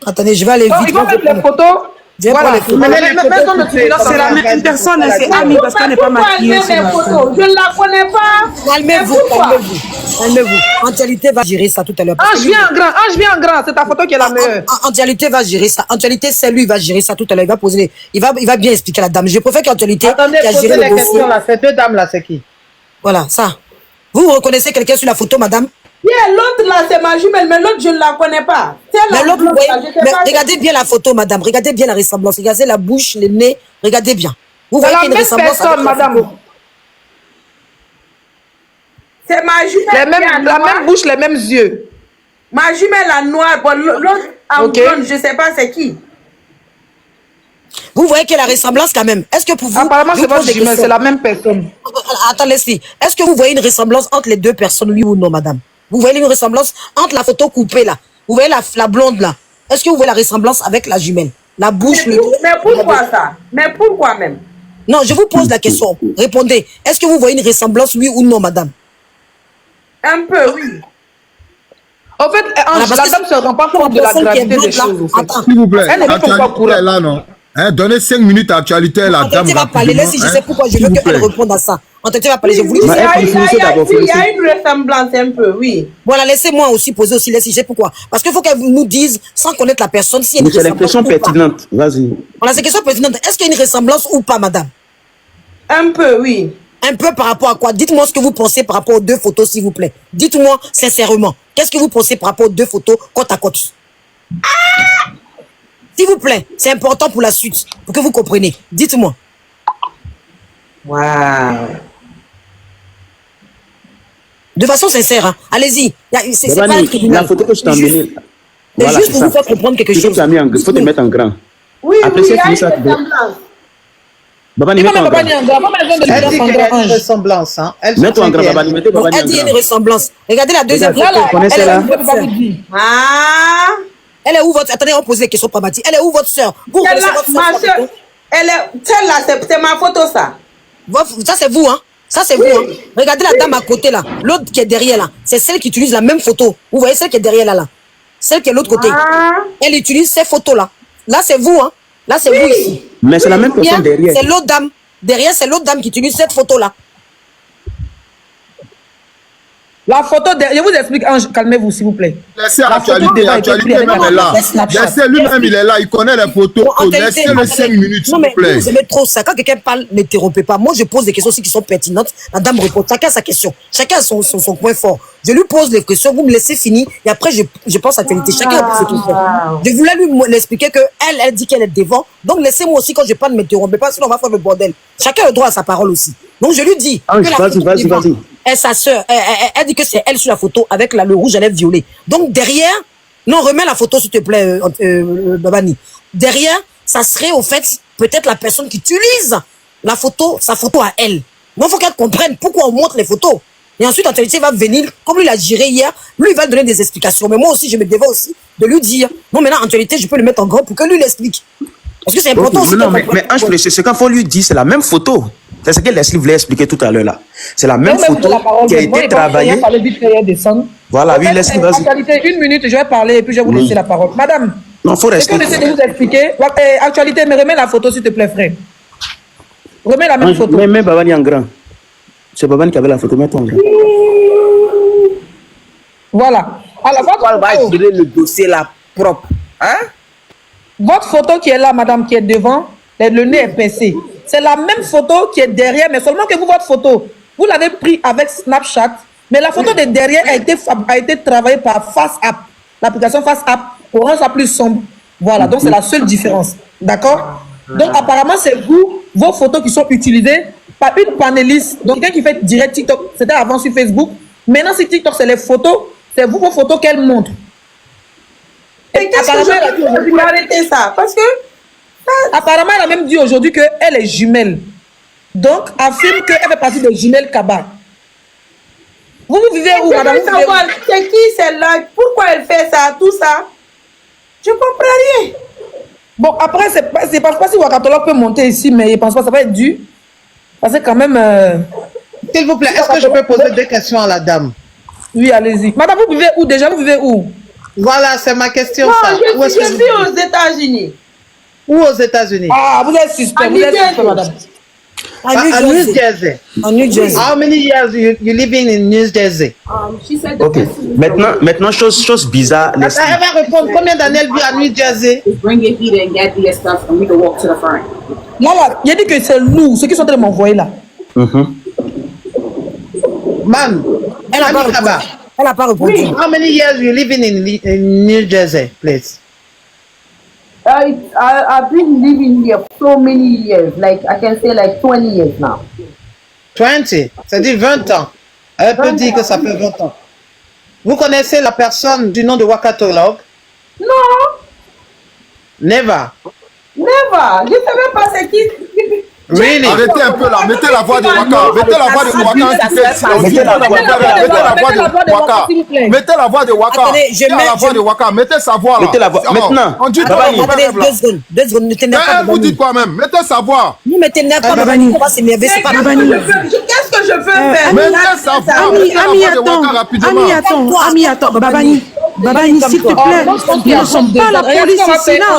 Attendez, je vais aller vite. Ils vont mettre les photos. Voilà. C'est la même personne, c'est Ami parce qu'elle n'est pas maquillée. Je ne la connais pas. Calmez-vous. Actualité va gérer ça tout à l'heure. Ange, viens en grand. C'est ta photo qui est la meilleure. Actualité va gérer ça. Actualité, c'est lui, il va gérer ça tout à l'heure. Il va bien expliquer à la dame. Je préfère qu'Actualité. Attendez, posez les questions là. Ces deux dames là, c'est qui? Voilà, ça. Vous reconnaissez quelqu'un sur la photo, madame? Yeah, l'autre là, c'est ma jumelle, mais l'autre, je ne la connais pas. Mais l'autre, regardez bien la photo, madame. Regardez bien la ressemblance. Regardez la bouche, le nez. Regardez bien. Vous voyez qu'il y a une ressemblance avec madame. C'est ma jumelle. La même bouche, les mêmes yeux. Ma jumelle en noir, bon, l'autre en blonde, je ne sais pas c'est qui. Vous voyez qu'il y a la ressemblance quand même. Est-ce que pour vous... Apparemment, c'est votre jumelle, c'est la même personne. Attends, laissez. Est-ce que vous voyez une ressemblance entre les deux personnes, oui ou non, madame? Vous voyez une ressemblance entre la photo coupée là? Vous voyez la blonde là? Est-ce que vous voyez la ressemblance avec la jumelle? La bouche, mais pourquoi ça? Mais pourquoi même? Non, je vous pose la question. Répondez. Est-ce que vous voyez une ressemblance, oui ou non, madame? Un peu, oui. En fait, la dame ne se rend pas compte de la gravité des choses. S'il vous plaît, actualité là, non? Donnez 5 minutes à actualité, la dame. Va parler. Laissez, je sais pourquoi je veux qu'elle réponde à ça. Entendez, va parler. Je vous dis. Il y a une ressemblance un peu, oui. Voilà, laissez-moi aussi poser aussi. Laissez, je sais pourquoi. Parce qu'il faut qu'elle nous dise, sans connaître la personne, si elle c'est une question pertinente. Vas-y. Voilà, c'est une question pertinente. Est-ce qu'il y a une ressemblance ou pas, madame? Un peu, oui. Un peu par rapport à quoi? Dites-moi ce que vous pensez par rapport aux deux photos, s'il vous plaît. Dites-moi sincèrement. Qu'est-ce que vous pensez par rapport aux deux photos côte à côte? S'il vous plaît, c'est important pour la suite, pour que vous compreniez. Dites-moi. Waouh. De façon sincère, hein. Allez-y. C'est pas un tribunal. La photo que je t'ai emmenée. Voilà, juste pour vous faire comprendre quelque chose. Il faut te mettre en grand. Oui, après, oui, il y a une ressemblance. Babani, mets-toi en grand. Elle dit qu'il y a une ressemblance. Mets-toi en grand, Babani. Mettez Babani en grand. Elle dit une ressemblance. Regardez la deuxième photo. Elle est où votre... Attendez, on pose des questions pragmatiques. Elle est où votre soeur? Vous connaissez votre soeur? Elle est... Celle-là, c'est ma photo, ça. Ça, c'est vous, hein? Ça, c'est vous, hein? Regardez la dame à côté, là. L'autre qui est derrière, là. C'est celle qui utilise la même photo. Vous voyez celle qui est derrière, là. Celle qui est de l'autre côté. Elle utilise ces photos-là. Là, c'est vous, hein? Là, c'est vous ici. Mais c'est la même personne derrière. C'est l'autre dame. Derrière, c'est l'autre dame qui utilise cette photo-là. La photo, je vous explique, Ange, calmez-vous s'il vous plaît. Laissez l'actualité, l'actualité même est là. Laissez lui-même, il est là, il connaît les photos. Laissez-le 5 minutes, s'il vous plaît. Vous aimez trop ça. Quand quelqu'un parle, n'interrompez pas. Moi, je pose des questions aussi qui sont pertinentes. La dame répond. Chacun a sa question. Chacun a son point fort. Je lui pose les questions, vous me laissez finir, et après, je pense à l'actualité. Chacun a ses questions. Je voulais lui expliquer qu'elle dit qu'elle est devant. Donc, laissez-moi aussi, quand je parle, ne m'interrompez pas, sinon on va faire le bordel. Chacun a le droit à sa parole aussi. Donc, je lui dis. Vas-y. Et sa sœur, elle dit que c'est elle sur la photo avec le rouge à lèvres violet. Donc derrière, non, remets la photo s'il te plaît, Babani. Derrière, ça serait au fait peut-être la personne qui utilise la photo, sa photo à elle. Donc il faut qu'elle comprenne pourquoi on montre les photos. Et ensuite, Actualité va venir, comme lui l'a géré hier, lui il va donner des explications. Mais moi aussi, je me devais aussi de lui dire, non, maintenant, Actualité, je peux le mettre en grand pour que lui l'explique. Parce que c'est important aussi. Non, mais Ange, c'est ce qu'il faut lui dire, c'est la même photo. C'est ce que Leslie voulait expliquer tout à l'heure là. C'est la même photo qui a été travaillée. Voilà, oui, laisse-le, vas-y. Actualité, 1 minute, je vais parler et puis je vais vous laisser la parole. Madame, non, faut rester. est-ce qu'on essaie de vous expliquer? Actualité, mais remets la photo, s'il te plaît, frère. Remets la même photo. Mets Babani en grand. C'est Babani qui avait la photo, mets-toi en grand. Voilà. Alors, on va gérer le dossier là propre. Hein? Votre photo qui est là, madame, qui est devant, le nez est pincé. C'est la même photo qui est derrière, mais seulement que vous, votre photo, vous l'avez pris avec Snapchat, mais la photo de derrière a été travaillée par FaceApp. L'application FaceApp pour rendre ça plus sombre. Voilà, donc c'est la seule différence. D'accord? Donc apparemment, c'est vous, vos photos qui sont utilisées par une panéliste. Donc quelqu'un qui fait direct TikTok, c'était avant sur Facebook. Maintenant, sur TikTok, c'est les photos, c'est vous, vos photos qu'elle montre. Et qu'est-ce que je peux arrêter ça? Parce que apparemment, elle a même dit aujourd'hui qu'elle est jumelle. Donc, affirme qu'elle fait partie des jumelles Kaba. Vous vivez où, madame? C'est qui celle-là? Pourquoi elle fait ça, tout ça? Je ne comprends rien. Bon, après, c'est pas si Wakatolog peut monter ici, mais je ne pense pas que ça va être dû. Parce que quand même... S'il vous plaît, est-ce que je peux poser des questions à la dame? Oui, allez-y. Madame, vous vivez où déjà? Vous vivez où? Voilà, c'est ma question. Non, ça. je suis aux États-Unis. Où aux États-Unis? Ah, vous êtes suspect, madame. New Jersey. New Jersey. How many years you living in New Jersey? Ok. Maintenant, chose bizarre. Elle va répondre. Combien d'années elle vit à New Jersey? Là, il a dit que c'est nous, ceux qui sont en train de m'envoyer là. Ma'am, elle n'a pas répondu. How many years you living in New Jersey, please? I've been living here so many years, like I can say like 20 years now. 20, c'est-à-dire 20 ans. Elle peut dire que ça fait 20 ans. Vous connaissez la personne du nom de Wakatolog? Non. Never. Never. Je ne savais pas c'est qui. Really? Arrêtez un peu là, mettez la voix de Waka, mettez la voix de Waka, mettez la voix de Waka, mettez la voix de Waka, mettez la voix de Waka, mettez sa voix là. Mettez la voix, maintenant. On dit pas, deux secondes, ne t'énerve pas. Vous dites quoi même? Mettez sa voix. Vous ne t'énerve pas, Babani. On va s'énerver, c'est pas Babani. Qu'est-ce que je veux faire? Mettez sa voix. Ami, attends, Babani, s'il te plaît, nous ne sommes pas la police ici là.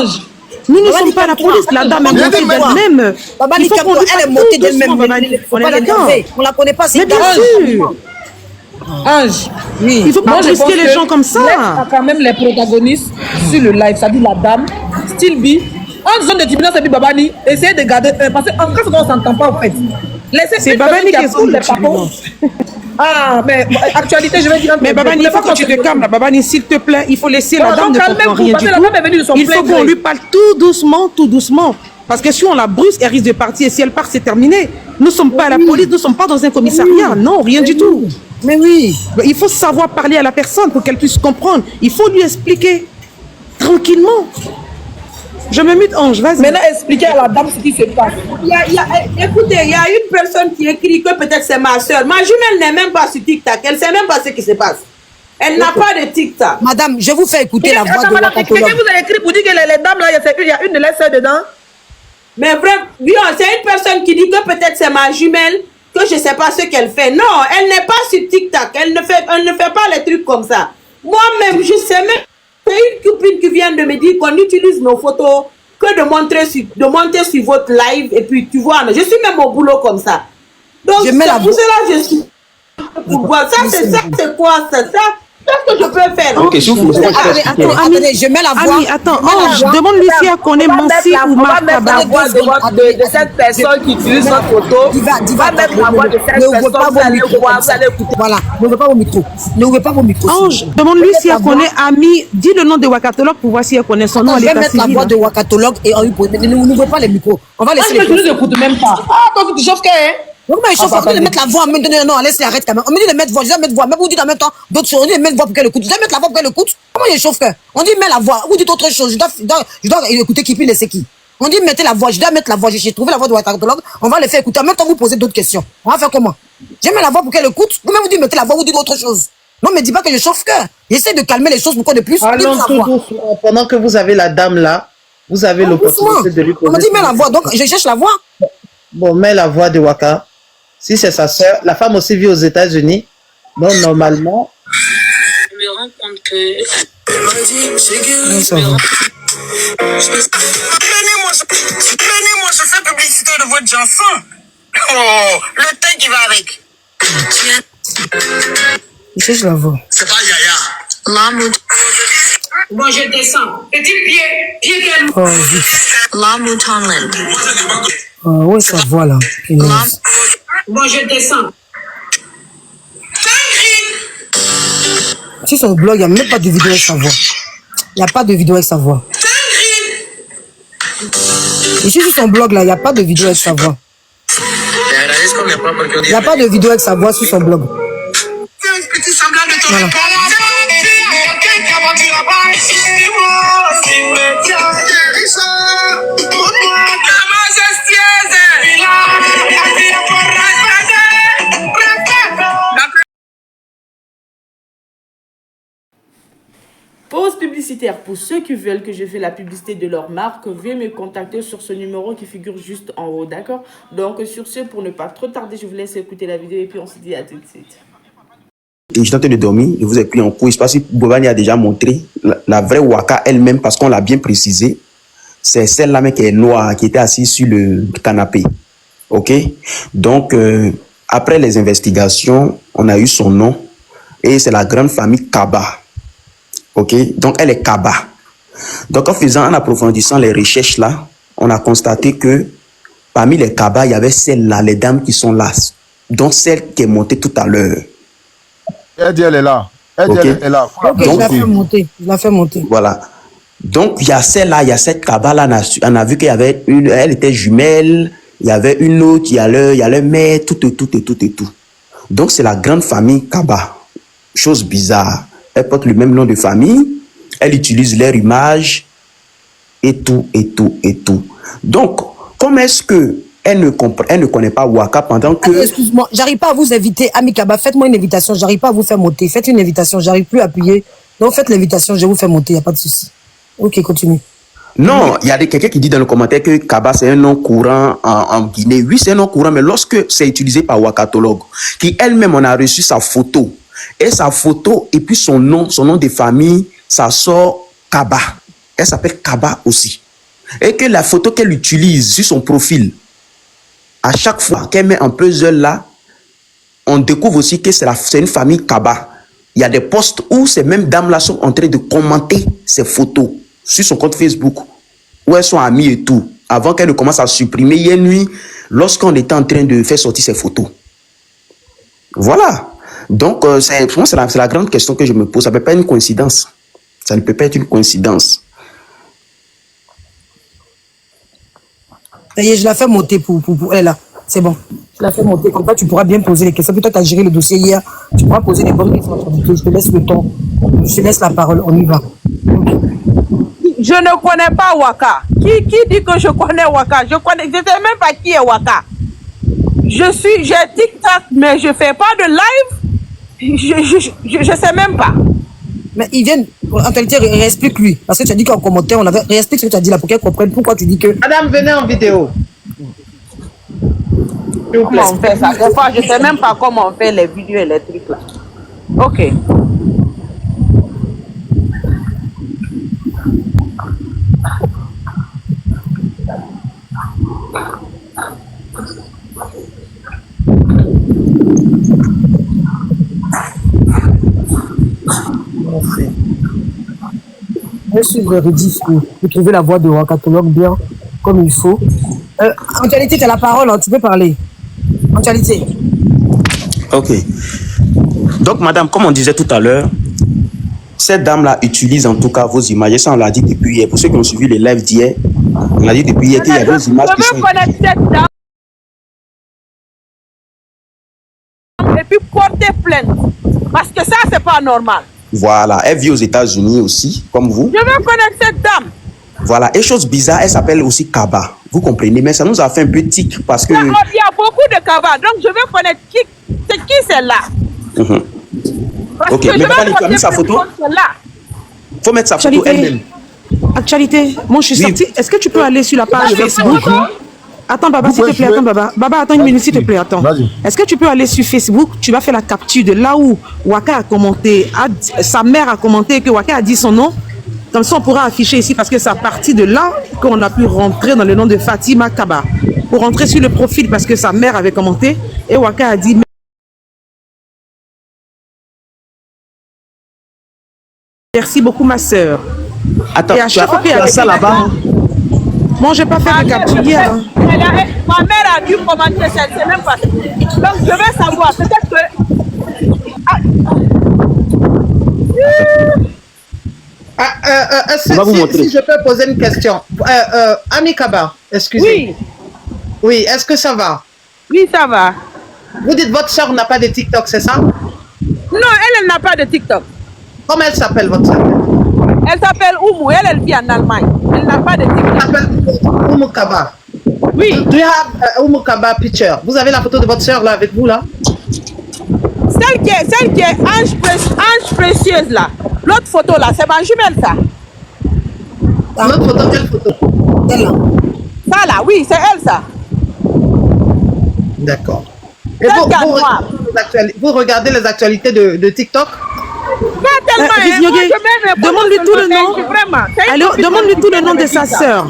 Nous ne sommes pas la police, la dame est montée d'elle-même. Babani, elle est montée d'elle-même. On est d'accord. On la connaît pas, c'est mais bien sûr. Ange, oui. Il faut pas brusquer les gens comme ça. Il y a quand même les protagonistes sur le live, ça dit la dame, Still B. En zone de tribunal, c'est Babani. Essayez de garder. Parce qu'en cas où on ne s'entend pas, en fait. C'est Babani qui est sous le papon. Ah, mais actualité, je vais dire. Mais Babani, il faut que tu te calmes, Babani, s'il te plaît. Il faut laisser la dame ne comprendre rien du tout. Il faut qu'on lui parle tout doucement. Parce que si on la brusque, elle risque de partir. Et si elle part, c'est terminé. Nous ne sommes pas à la police, nous ne sommes pas dans un commissariat. Non, rien du tout. Mais oui. Il faut savoir parler à la personne pour qu'elle puisse comprendre. Il faut lui expliquer tranquillement. Je me mute, Ange, vas-y. Maintenant, expliquez à la dame ce qui se passe. Écoutez, il y a une personne qui écrit que peut-être c'est ma soeur. Ma jumelle n'est même pas sur TikTok. Elle ne sait même pas ce qui se passe. Elle n'a pas de TikTok. Madame, je vous fais écouter la voix de Wakatolog. Quelqu'un vous a écrit pour dire que les dames là, il y a une de les soeurs dedans. Mais vraiment, c'est une personne qui dit que peut-être c'est ma jumelle, que je ne sais pas ce qu'elle fait. Non, elle n'est pas sur TikTok. Elle ne fait pas les trucs comme ça. Moi-même, je sais même. C'est une copine qui vient de me dire qu'on utilise nos photos que de monter sur votre live et puis tu vois, je suis même au boulot comme ça. Donc c'est pour cela que je suis pour voir. Ça c'est quoi ça? Qu'est-ce que je peux faire? Ok, attendez, je mets la voix. Ami, attends, Ange, demande-lui si elle connaît Mansi ou Marc Kaba. La voix de cette personne qui utilise notre photo. Va mettre la voix de cette personne, vous allez voir, vous allez écouter. Voilà, n'ouvrez pas vos micros. N'ouvrez pas vos micros. Ange, demande-lui si elle connaît Ami. Dis le nom de Wakatolog pour voir si elle connaît son nom. Je vais mettre la voix de Wakatolog et n'ouvrez pas les micros. On va laisser les micros. Je ne l'écoute même pas. Ah, toi, tu chauffes qu'un. Non, mais il faut de mettre la voix. Non, laisse-les, arrête quand même. On me dit de mettre voix, je dois mettre voix. Mais vous dites en même temps d'autres choses. On dit de mettre voix pour qu'elle écoute. Je dois mettre la voix pour qu'elle écoute. Comment il chauffe cœur? On dit mets la voix. Vous dites autre chose. Je dois écouter qui puis laisser qui. On dit mettez la voix. Je dois mettre la voix. J'ai trouvé la voix de Wakatolog. On va les faire écouter. En même temps, vous posez d'autres questions. On va faire comment? Je mets la voix pour qu'elle écoute. Vous-même vous dites mettez la voix. Vous dites autre chose. Non, mais dis pas que je chauffe cœur. J'essaie de calmer les choses. Pourquoi de plus? Allons tout doucement. Pendant que vous avez la dame là, vous avez l'opportunité de lui poser. On me dit mets la voix. Donc je cherche la voix. Bon, mets la voix de Waka. Si c'est sa sœur, la femme aussi vit aux États-Unis. Donc, normalement, me rends compte que... Ça va. Donnez-moi, je fais publicité de votre chanson. Oh, le thé qui va avec. Je la vois. C'est pas Yaya. Bon, je descends. Petit pied de Oh, vite. La Moutonland. Ah ouais, ça voit là. Punaise. Bon, je descends. Sur son blog, il n'y a même pas de vidéo avec sa voix. Il n'y a pas de vidéo avec sa voix. Ici, sur son blog, là, il n'y a pas de vidéo avec sa voix. Il n'y a pas de vidéo avec sa voix sur son blog. Voilà. Pause publicitaire. Pour ceux qui veulent que je fasse la publicité de leur marque, veuillez me contacter sur ce numéro qui figure juste en haut, d'accord? Donc sur ce, pour ne pas trop tarder, je vous laisse écouter la vidéo et puis on se dit à tout de suite. Je suis en train de dormir, je vous ai pris en cours. Je ne sais pas si Bobani a déjà montré la vraie Waka elle-même, parce qu'on l'a bien précisé. C'est celle-là même qui est noire, qui était assise sur le canapé. Ok? Donc, après les investigations, on a eu son nom et c'est la grande famille Kaba. Ok? Donc, elle est Kaba. Donc, en approfondissant les recherches là, on a constaté que parmi les Kaba, il y avait celles-là, les dames qui sont là, dont celle qui est montée tout à l'heure. Elle dit elle est là. Elle dit elle est là. Ok, je l'ai fait monter. Je l'ai fait monter. Voilà. Donc, il y a celle-là, il y a cette Kaba-là, on a vu qu'il y avait une, elle était jumelle, il y avait une autre, il y a le mère, tout. Donc, c'est la grande famille Kaba. Chose bizarre. Elle porte le même nom de famille, elle utilise leur image, et tout. Donc, comment est-ce que elle ne connaît pas Waka pendant que... Excuse-moi, j'arrive pas à vous inviter. Ami Kaba, faites-moi une invitation, j'arrive pas à vous faire monter. Faites une invitation, j'arrive plus à appuyer. Donc, faites l'invitation, je vous fais monter, il n'y a pas de souci. Ok, continue. Non, il y a quelqu'un qui dit dans le commentaire que Kaba c'est un nom courant en Guinée. Oui, c'est un nom courant, mais lorsque c'est utilisé par Wakatologue, qui elle-même on a reçu sa photo, et sa photo, et puis son nom de famille, ça sort Kaba. Elle s'appelle Kaba aussi. Et que la photo qu'elle utilise sur son profil, à chaque fois qu'elle met un puzzle là, on découvre aussi que c'est une famille Kaba. Il y a des posts où ces mêmes dames-là sont en train de commenter ces photos sur son compte Facebook, où elles sont amies et tout, avant qu'elles ne commencent à supprimer hier nuit, lorsqu'on était en train de faire sortir ces photos. Voilà. Donc, pour moi, c'est la grande question que je me pose. Ça ne peut pas être une coïncidence. Ça ne peut pas être une coïncidence. Ça y est, je la fais monter pour elle là. C'est bon. Je la fais monter. Comme ça, tu pourras bien poser les questions. Puis toi, tu as géré le dossier hier. Tu pourras poser les bonnes questions. Je te laisse le temps. Je te laisse la parole. On y va. Je ne connais pas Waka. Qui dit que je connais Waka? Je ne sais même pas qui est Waka. J'ai TikTok, mais je ne fais pas de live. Je ne sais même pas. Mais ils viennent, en réalité, réexplique-lui. Parce que tu as dit qu'en commentaire, on avait. Réexplique ce que tu as dit là pour qu'elle comprenne pourquoi tu dis que. Madame, venez en vidéo. Comment on fait ça? Des fois, je ne sais même pas comment on fait les vidéos et les trucs là. Ok. Monsieur le rediff, vous trouvez la voix de Wakatologue bien, comme il faut. En réalité, tu as la parole, hein, tu peux parler. En réalité. Ok. Donc, madame, comme on disait tout à l'heure, cette dame-là utilise en tout cas vos images. Et ça, on l'a dit depuis hier. Pour ceux qui ont suivi les lives d'hier, on l'a dit depuis hier qu'il y a vos images qui sont... Je veux connaître cette dame et puis porter plainte. Parce que ça, c'est pas normal. Voilà, elle vit aux États-Unis aussi, comme vous. Je veux connaître cette dame. Voilà, et chose bizarre, elle s'appelle aussi Kaba. Vous comprenez, mais ça nous a fait un peu tic parce que... Il y a beaucoup de Kaba, donc je veux connaître c'est qui celle-là. Ok, mais tu as mis sa photo? Il faut mettre sa photo elle-même. Actualité, moi je suis sortie. Est-ce que tu peux aller sur la page Facebook? Attends, Baba, s'il te plaît, attends, Baba. Baba, attends une minute, s'il te plaît, attends. Est-ce que tu peux aller sur Facebook, tu vas faire la capture de là où Waka a commenté, sa mère a commenté que Waka a dit son nom. Comme ça, on pourra afficher ici parce que c'est à partir de là qu'on a pu rentrer dans le nom de Fatima Kaba. Pour rentrer sur le profil parce que sa mère avait commenté et Waka a dit... Merci beaucoup, ma soeur. Attends, et à chaque fois qu'il y a ça là-bas... Moi, j'ai pas fait de capture hier. Hein. Ma mère a dû commenter cette semaine passée. Donc, je vais savoir. Peut-être que... si je peux poser une question. Ami Kaba, excusez. Oui, est-ce que ça va? Oui, ça va. Vous dites votre soeur n'a pas de TikTok, c'est ça? Non, elle n'a pas de TikTok. Comment elle s'appelle, votre soeur? Elle s'appelle Oumou, elle vit en Allemagne. Elle n'a pas de TikTok. Elle s'appelle Oumou Kaba. Oui. Do you have Oumou Kaba picture? Vous avez la photo de votre soeur là avec vous là? Celle qui est Ange Précieuse là. L'autre photo là, c'est ma jumelle ça. L'autre photo, quelle photo? Celle là. Ça là, oui, c'est elle ça. D'accord. Et vous regardez les actualités de TikTok? Pas tellement, demande-lui tout le nom. Demande-lui tout le nom de sa sœur.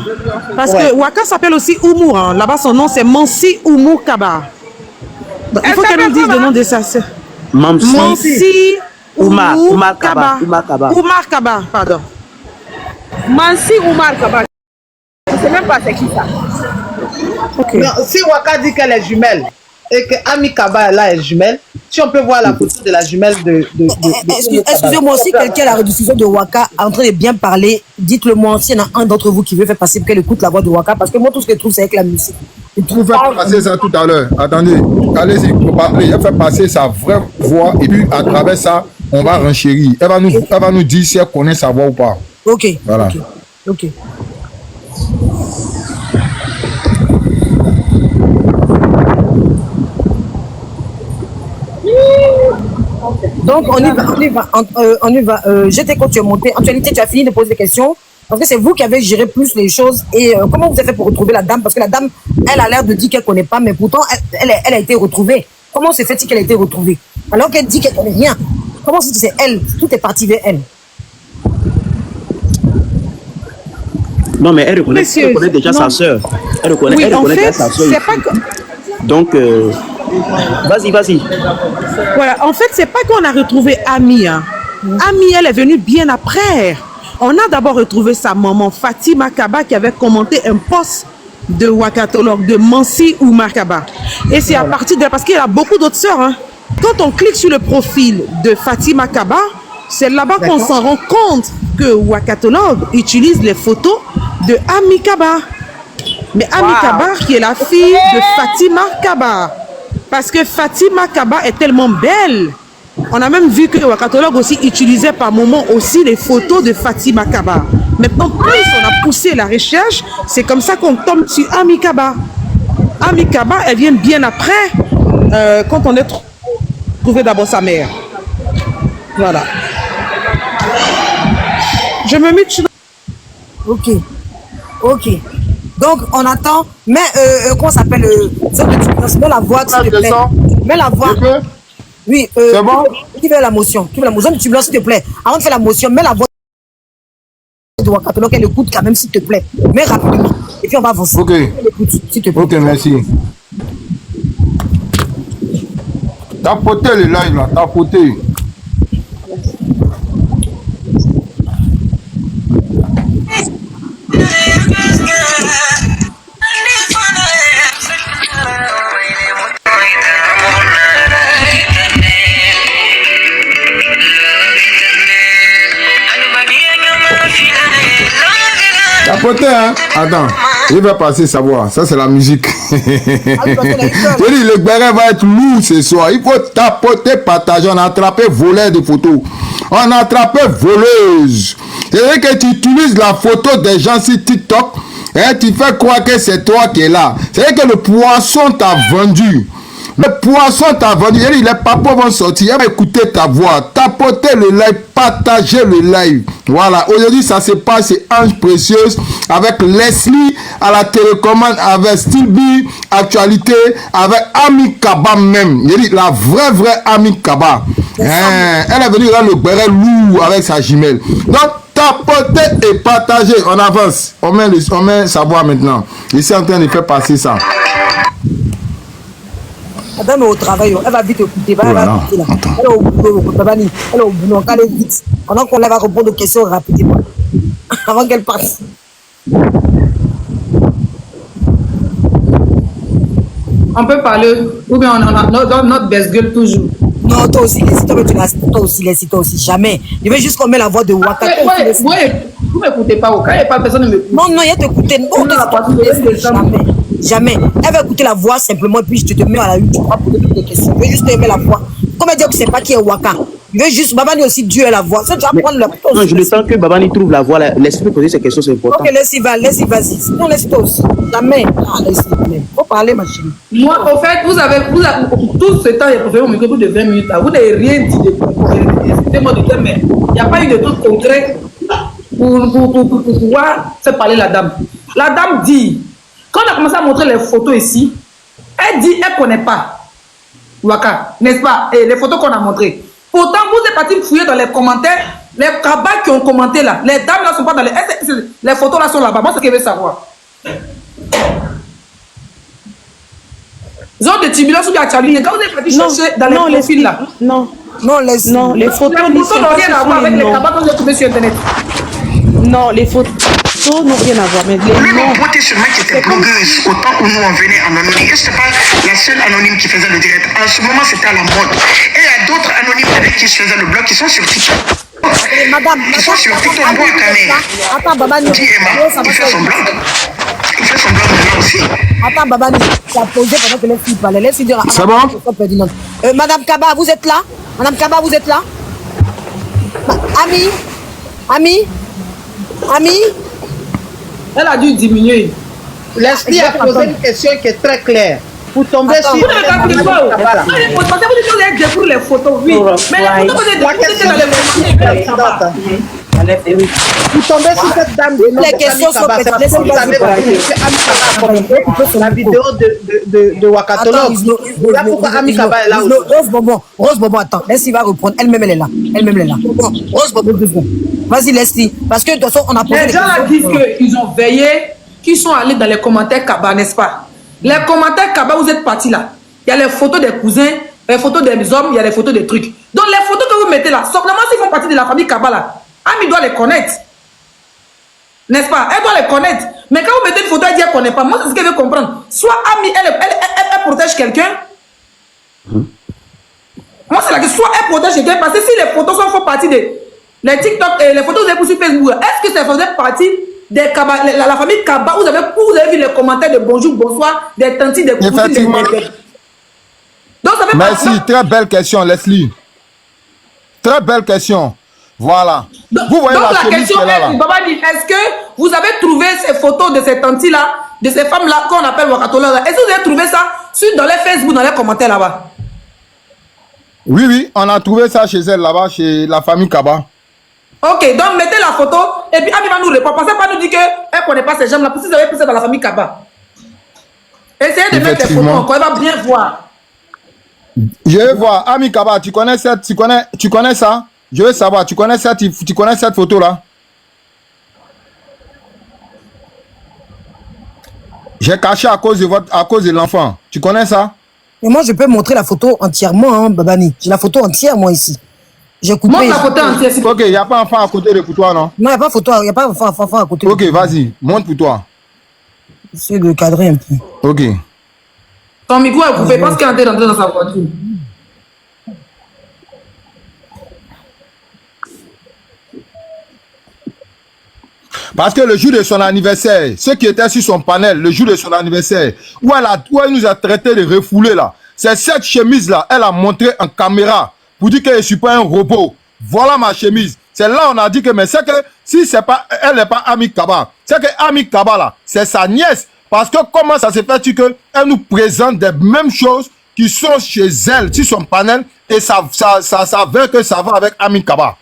Parce que Waka s'appelle aussi Oumou. Hein. Là-bas, son nom c'est Mansi Oumou Kaba. Donc, il faut qu'elle nous dise le nom de sa sœur. Mansi Oumar Kaba. Oumar Kaba, pardon. Mansi Oumar Kaba. Je ne sais même pas c'est qui ça. Okay. Non, si Waka dit qu'elle est jumelle et que Ami Kaba là est jumelle, si on peut voir la photo de la jumelle de excusez-moi, si quelqu'un a la rediffusion de Waka en train de bien parler, dites-le moi s'il y en a un d'entre vous qui veut faire passer pour qu'elle écoute la voix de Waka, parce que moi tout ce que je trouve c'est avec la musique. Vous faites passer ça tout à l'heure. Attendez, allez-y, pour parler. Elle fait passer sa vraie voix et puis à travers ça, on va renchérir. Elle va nous dire si elle connaît sa voix ou pas. Ok. Voilà. Ok. Donc on y va. Je t'ai quand tu es monté. En réalité, tu as fini de poser des questions. Parce que c'est vous qui avez géré plus les choses. Et comment vous avez fait pour retrouver la dame? Parce que la dame, elle a l'air de dire qu'elle ne connaît pas, mais pourtant, elle a été retrouvée. Comment se fait-il qu'elle a été retrouvée? Alors qu'elle dit qu'elle ne connaît rien. Comment c'est elle? Tout est parti vers elle. Non, mais elle reconnaît déjà sa soeur. Elle reconnaît déjà sa soeur. Donc, vas-y. Voilà, en fait, c'est pas qu'on a retrouvé Ami. Hein. Ami, elle est venue bien après. On a d'abord retrouvé sa maman, Fatima Kaba, qui avait commenté un post de Wakatolog, de Mansi Oumar Kaba. Et c'est à partir de... Parce qu'il y a beaucoup d'autres sœurs. Hein. Quand on clique sur le profil de Fatima Kaba, c'est là-bas qu'on s'en rend compte que Wakatolog utilise les photos de Ami Kaba. Mais Ami Kaba, qui est la fille de Fatima Kaba. Parce que Fatima Kaba est tellement belle. On a même vu que Wakatolog aussi utilisait par moment aussi les photos de Fatima Kaba. Maintenant, plus on a poussé la recherche, c'est comme ça qu'on tombe sur Ami Kaba. Ami Kaba, elle vient bien après, quand on a trouvé d'abord sa mère. Voilà. Je me mets dessus. Ok. Donc, on attend. Mais, comment ça s'appelle? Mets la voix, s'il te plaît. Mets la voix. Oui, c'est bon? Qui veut la motion? Tu blancs, s'il te plaît. Avant de faire la motion, mets la voix de Wakatolog, qu'elle écoute quand même, s'il te plaît. Mets rapidement. Et puis on va avancer. Ok. S'il te plaît. Ok, merci. Tapotez le live là, tapotez. Tapoter, hein? Attends, il va passer savoir. Ça, c'est la musique. Je dis, le béret va être lourd ce soir. Il faut tapoter, partager. On a attrapé voleur de photos. On a attrapé voleuse. C'est-à-dire que tu utilises la photo des gens sur TikTok et tu fais croire que c'est toi qui es là. C'est-à-dire que le poisson t'a vendu. Mais poisson t'a vendu, les papas vont sortir, ils vont écouter ta voix, tapoter le live, partager le live. Voilà, aujourd'hui ça se passe, c'est Ange Précieuse avec Leslie à la télécommande, avec Styleby, actualité, avec Ami Kaba même. La vraie Ami Kaba. Elle est venue dans le béret lourd avec sa jumelle. Donc, tapoter et partager. On avance. On met sa voix maintenant. Ici en train de faire passer ça. Madame est au travail, elle va vite écouter. Elle va écouter là. Elle est au boulot, elle est au boulot. Elle est vite. Pendant qu'on va répondre aux questions rapidement. Avant qu'elle passe. On peut parler, ou bien on a notre baisse-gueule toujours. Non, toi aussi, toi aussi, jamais. Je veux juste qu'on met la voix de Waka. Vous m'écoutez pas, Waka, il n'y a pas personne ne m'écoute. Non, il y a t'écouter. Jamais. Elle va écouter la voix simplement, et puis je te mets à la une, tu vas poser toutes les questions. Je veux juste aimer la voix. Comment dire que c'est pas qui est Waka? Je veux juste, Babani aussi, Dieu est la voix. Ça, tu vas prendre la pause. Non, je le sens que Babani trouve la voix, laisse-moi poser ces questions, c'est important. Ok, laisse-y, vas-y. Non, laisse-toi aussi. Jamais. Laisse-y, faut parler, ma chérie. Moi, au fait, vous avez tout ce temps, il y a fait au micro de 20 minutes. Vous n'avez rien dit de concret. Excusez-moi de dire, mais il n'y a pas eu de truc concret pour pouvoir faire parler la dame. La dame dit, quand on a commencé à montrer les photos ici, elle dit elle ne connaît pas Waka, n'est-ce pas? Et les photos qu'on a montrées. Pourtant, vous êtes parti fouiller dans les commentaires, les cabas qui ont commenté là, les dames là sont pas dans les photos là sont là-bas. Moi, c'est ce que je veux savoir. Zone de Tiburon, sous Charlie, quand vous êtes parti chercher dans les profils là. Non, les photos n'ont rien à voir avec les cabas que vous avez trouvés sur Internet. Non, les photos n'ont rien à voir. Mais même en beauté seulement qui était blogueuse, au temps où nous on venait en anonyme. Et c'était pas la seule anonyme qui faisait le direct. En ce moment, c'était à la mode. Et il y a d'autres anonymes avec qui faisaient le blog qui sont sur TikTok. Madame, ils sont sur TikTok, moi quand même. Attends, Babani. Il fait son blog. Il fait son blog maintenant aussi. Attends, Babani, tu as posé pendant que les filles parlaient. Laisse-lui dire. C'est bon? Madame Kaba, vous êtes là? Madame Kaba, vous êtes là? Ami? Elle a dû diminuer. Leslie a posé une question qui est très claire. Vous tombez sur... Vous n'avez pas pris vous avez pour les photos, oui. Mais les photos, vous êtes dans les commentaires. Vous tombez sur cette dame de les questions sont la vidéo de Wakatolog. Voilà pourquoi Ami Kaba est là aussi. Rose Bobo, attends, Leslie va reprendre. Elle-même, elle est là. Rose Bobo, vas-y, Leslie. Parce que de toute façon, on a posé les gens là disent qu'ils ont veillé, qu'ils sont allés dans les commentaires Kaba, n'est-ce pas? Les commentaires Kaba, vous êtes partis là. Il y a les photos des cousins, les photos des hommes, il y a les photos des trucs. Donc les photos que vous mettez là, simplement s'ils font partie de la famille Kaba là, Ami doit les connaître. N'est-ce pas? Elle doit les connaître. Mais quand vous mettez une photo, elle dit qu'elle ne connaît pas. Moi, c'est ce qu'elle veut comprendre. Soit Ami, elle protège quelqu'un. Moi, c'est la question. Soit elle protège quelqu'un. Parce que si les photos font partie des les TikTok et les photos que vous avez poussées sur Facebook, est-ce que ça faisait partie des Kaba, la famille Kaba? Vous avez vu les commentaires de bonjour, bonsoir, des tantis, des cousins, des donc ça fait merci, très belle question, Leslie. Très belle question. Voilà. Vous voyez donc la question est, là. Est-ce que vous avez trouvé ces photos de ces tantis-là, de ces femmes-là qu'on appelle Wakatolog? Est-ce que vous avez trouvé ça dans les Facebook, dans les commentaires là-bas? Oui, on a trouvé ça chez elle là-bas, chez la famille Kaba. Ok, donc mettez la photo et puis Ami va nous répondre. Pensez pas nous dire qu'elle ne connaît pas ces gens-là. Parce que vous avez pris ça dans la famille Kaba. Essayez de mettre les photos encore, elle va bien voir. Je vais voir. Ami Kaba, tu connais ça? Je veux savoir, tu connais cette photo-là? J'ai caché à cause de l'enfant. Tu connais ça? Mais moi, je peux montrer la photo entièrement, hein, Babani. J'ai la photo entière, moi, ici. J'ai coupé. Montre la photo entière. Ok, il n'y a pas d'enfant à côté de pour toi, non? Non, il n'y a pas photo, il n'y a pas enfant à côté. Ok, vas-y, montre pour toi. J'essaie de cadrer un peu. Ok. Ton micro est coupé parce qu'il est en train d'entrer dans sa voiture. Parce que le jour de son anniversaire, ceux qui étaient sur son panel, le jour de son anniversaire, où elle nous a traité de refoulés là, c'est cette chemise là, elle a montré en caméra pour dire que je ne suis pas un robot. Voilà ma chemise. C'est là on a dit que, mais c'est que si c'est pas, elle n'est pas Ami Kaba, c'est que Ami Kaba là, c'est sa nièce. Parce que comment ça se fait-il qu'elle nous présente des mêmes choses qui sont chez elle, sur son panel, et ça veut que ça va avec Ami Kaba.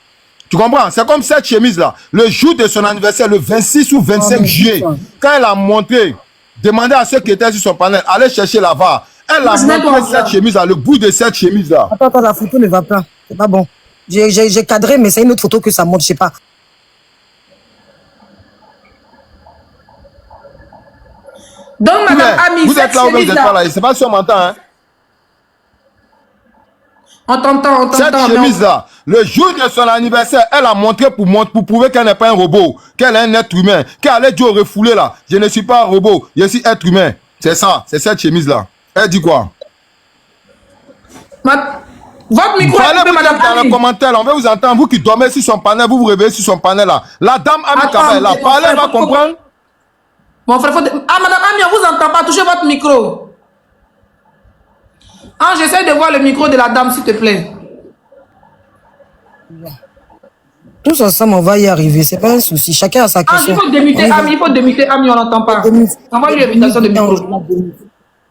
Tu comprends? C'est comme cette chemise-là. Le jour de son anniversaire, le 26 ou 25 juillet, quand elle a montré, demandé à ceux qui étaient sur son panel, allez chercher la VAR. Elle a montré cette chemise-là, le bout de cette chemise-là. Attends, la photo ne va pas. C'est pas bon. J'ai cadré, mais c'est une autre photo que ça montre, je sais pas. Donc, madame Ami, vous êtes là ou vous n'êtes pas là? Je ne sais pas si on m'entend. Hein? On t'entend. Cette chemise-là, le jour de son anniversaire, elle a montré pour prouver qu'elle n'est pas un robot, qu'elle est un être humain, qu'elle allait dire au refoulé là, je ne suis pas un robot, je suis être humain. C'est ça, c'est cette chemise-là. Elle dit quoi? Votre micro est coupé, madame Ami. Dans les commentaires, on veut vous entendre. Vous qui dormez sur son panel, vous vous réveillez sur son panel là. La dame Ami Kaba est là. Parlez, elle va comprendre. Mon frère, madame Ami, on vous entend pas. Touchez votre micro. Ah, j'essaie de voir le micro de la dame, s'il te plaît. Tous ensemble, on va y arriver. C'est pas un souci. Chacun a sa question. Il faut démuter Ami, on n'entend pas. Envoie-lui l'invitation de micro.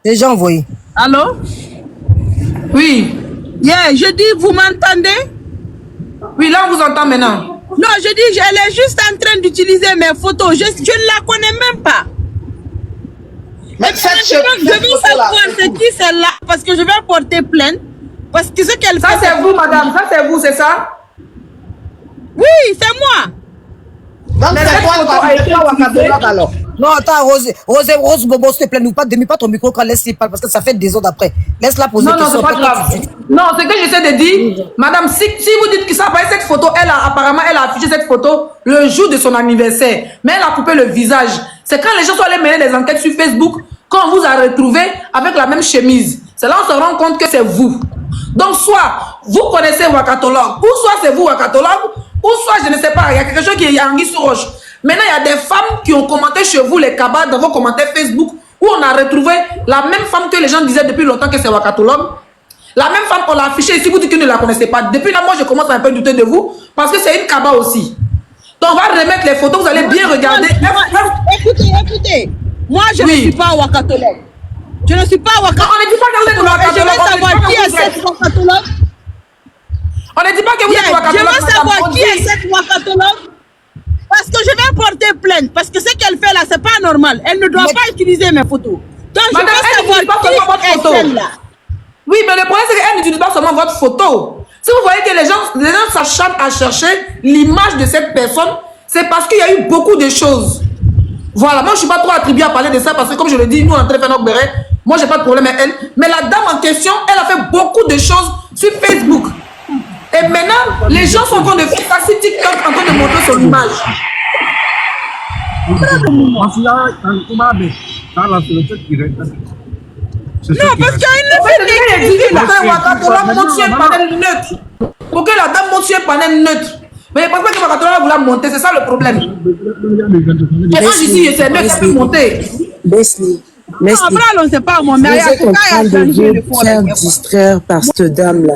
Déjà envoyé. Allô? Oui. Yeah, je dis, vous m'entendez? Oui, là, on vous entend maintenant. Non, je dis, elle est juste en train d'utiliser mes photos. Je ne la connais même pas. Mais je veux savoir c'est qui celle-là, parce que je vais porter plainte. Parce que ce qu'elle fait... Ça, c'est vous, madame. Ça, c'est vous, c'est ça? Oui, c'est moi. Donc, c'est toi qui as été Wakatolog alors. Non, attends, Rose Bobo, s'il te plaît, demi pas ton micro quand laisse parler, parce que ça fait des ordres après. Laisse-la poser des questions. Non, c'est pas grave. Non, c'est que j'essaie de dire, madame, si vous dites que ça apparaît cette photo, apparemment, elle a affiché cette photo le jour de son anniversaire, mais elle a coupé le visage. C'est quand les gens sont allés mener des enquêtes sur Facebook, quand on vous a retrouvé avec la même chemise. C'est là qu'on se rend compte que c'est vous. Donc, soit vous connaissez Wakatolog, ou soit c'est vous Wakatolog, ou soit je ne sais pas, il y a quelque chose qui est anguille sur roche. Maintenant, il y a des femmes qui ont commenté chez vous les cabas dans vos commentaires Facebook où on a retrouvé la même femme que les gens disaient depuis longtemps que c'est Wakatolog. La même femme, on l'a affichée ici, vous dites que vous ne la connaissez pas. Depuis là, moi, je commence à un peu douter de vous parce que c'est une caba aussi. Donc, on va remettre les photos, vous allez bien regarder. Écoutez, moi, je ne suis pas Wakatolog. Je ne suis pas Wakatolog. On ne dit pas que vous êtes Wakatolog. Je veux savoir qui est cette Wakatolog. On ne dit pas que vous êtes Wakatolog. Je veux savoir qui est cette Wakatolog. Parce que je vais porter plainte. Parce que ce qu'elle fait là, c'est pas normal. Elle ne doit pas utiliser mes photos. Donc, je veux savoir qui est celle-là. Oui, mais le problème, c'est qu'elle n'utilise pas seulement votre photo. Si vous voyez que les gens s'acharnent à chercher l'image de cette personne, c'est parce qu'il y a eu beaucoup de choses. Voilà, moi, je ne suis pas trop attribuée à parler de ça parce que, comme je le dis, nous, on est en train de faire notre béret. Moi, je n'ai pas de problème avec elle. Mais la dame en question, elle a fait beaucoup de choses sur Facebook. Et maintenant, les gens sont en train de faire ça sur TikTok, en train de montrer son image. Non, parce qu'il y a une neutre. Pour que la dame monte sur un panel neutre. Mais je ne pense pas que Wakatolog vous la monter, c'est ça le problème. Les gens ici, c'est neutre, ça peut monter. Leslie, on ne sait pas, vous êtes en train de vous faire distraire par cette dame-là.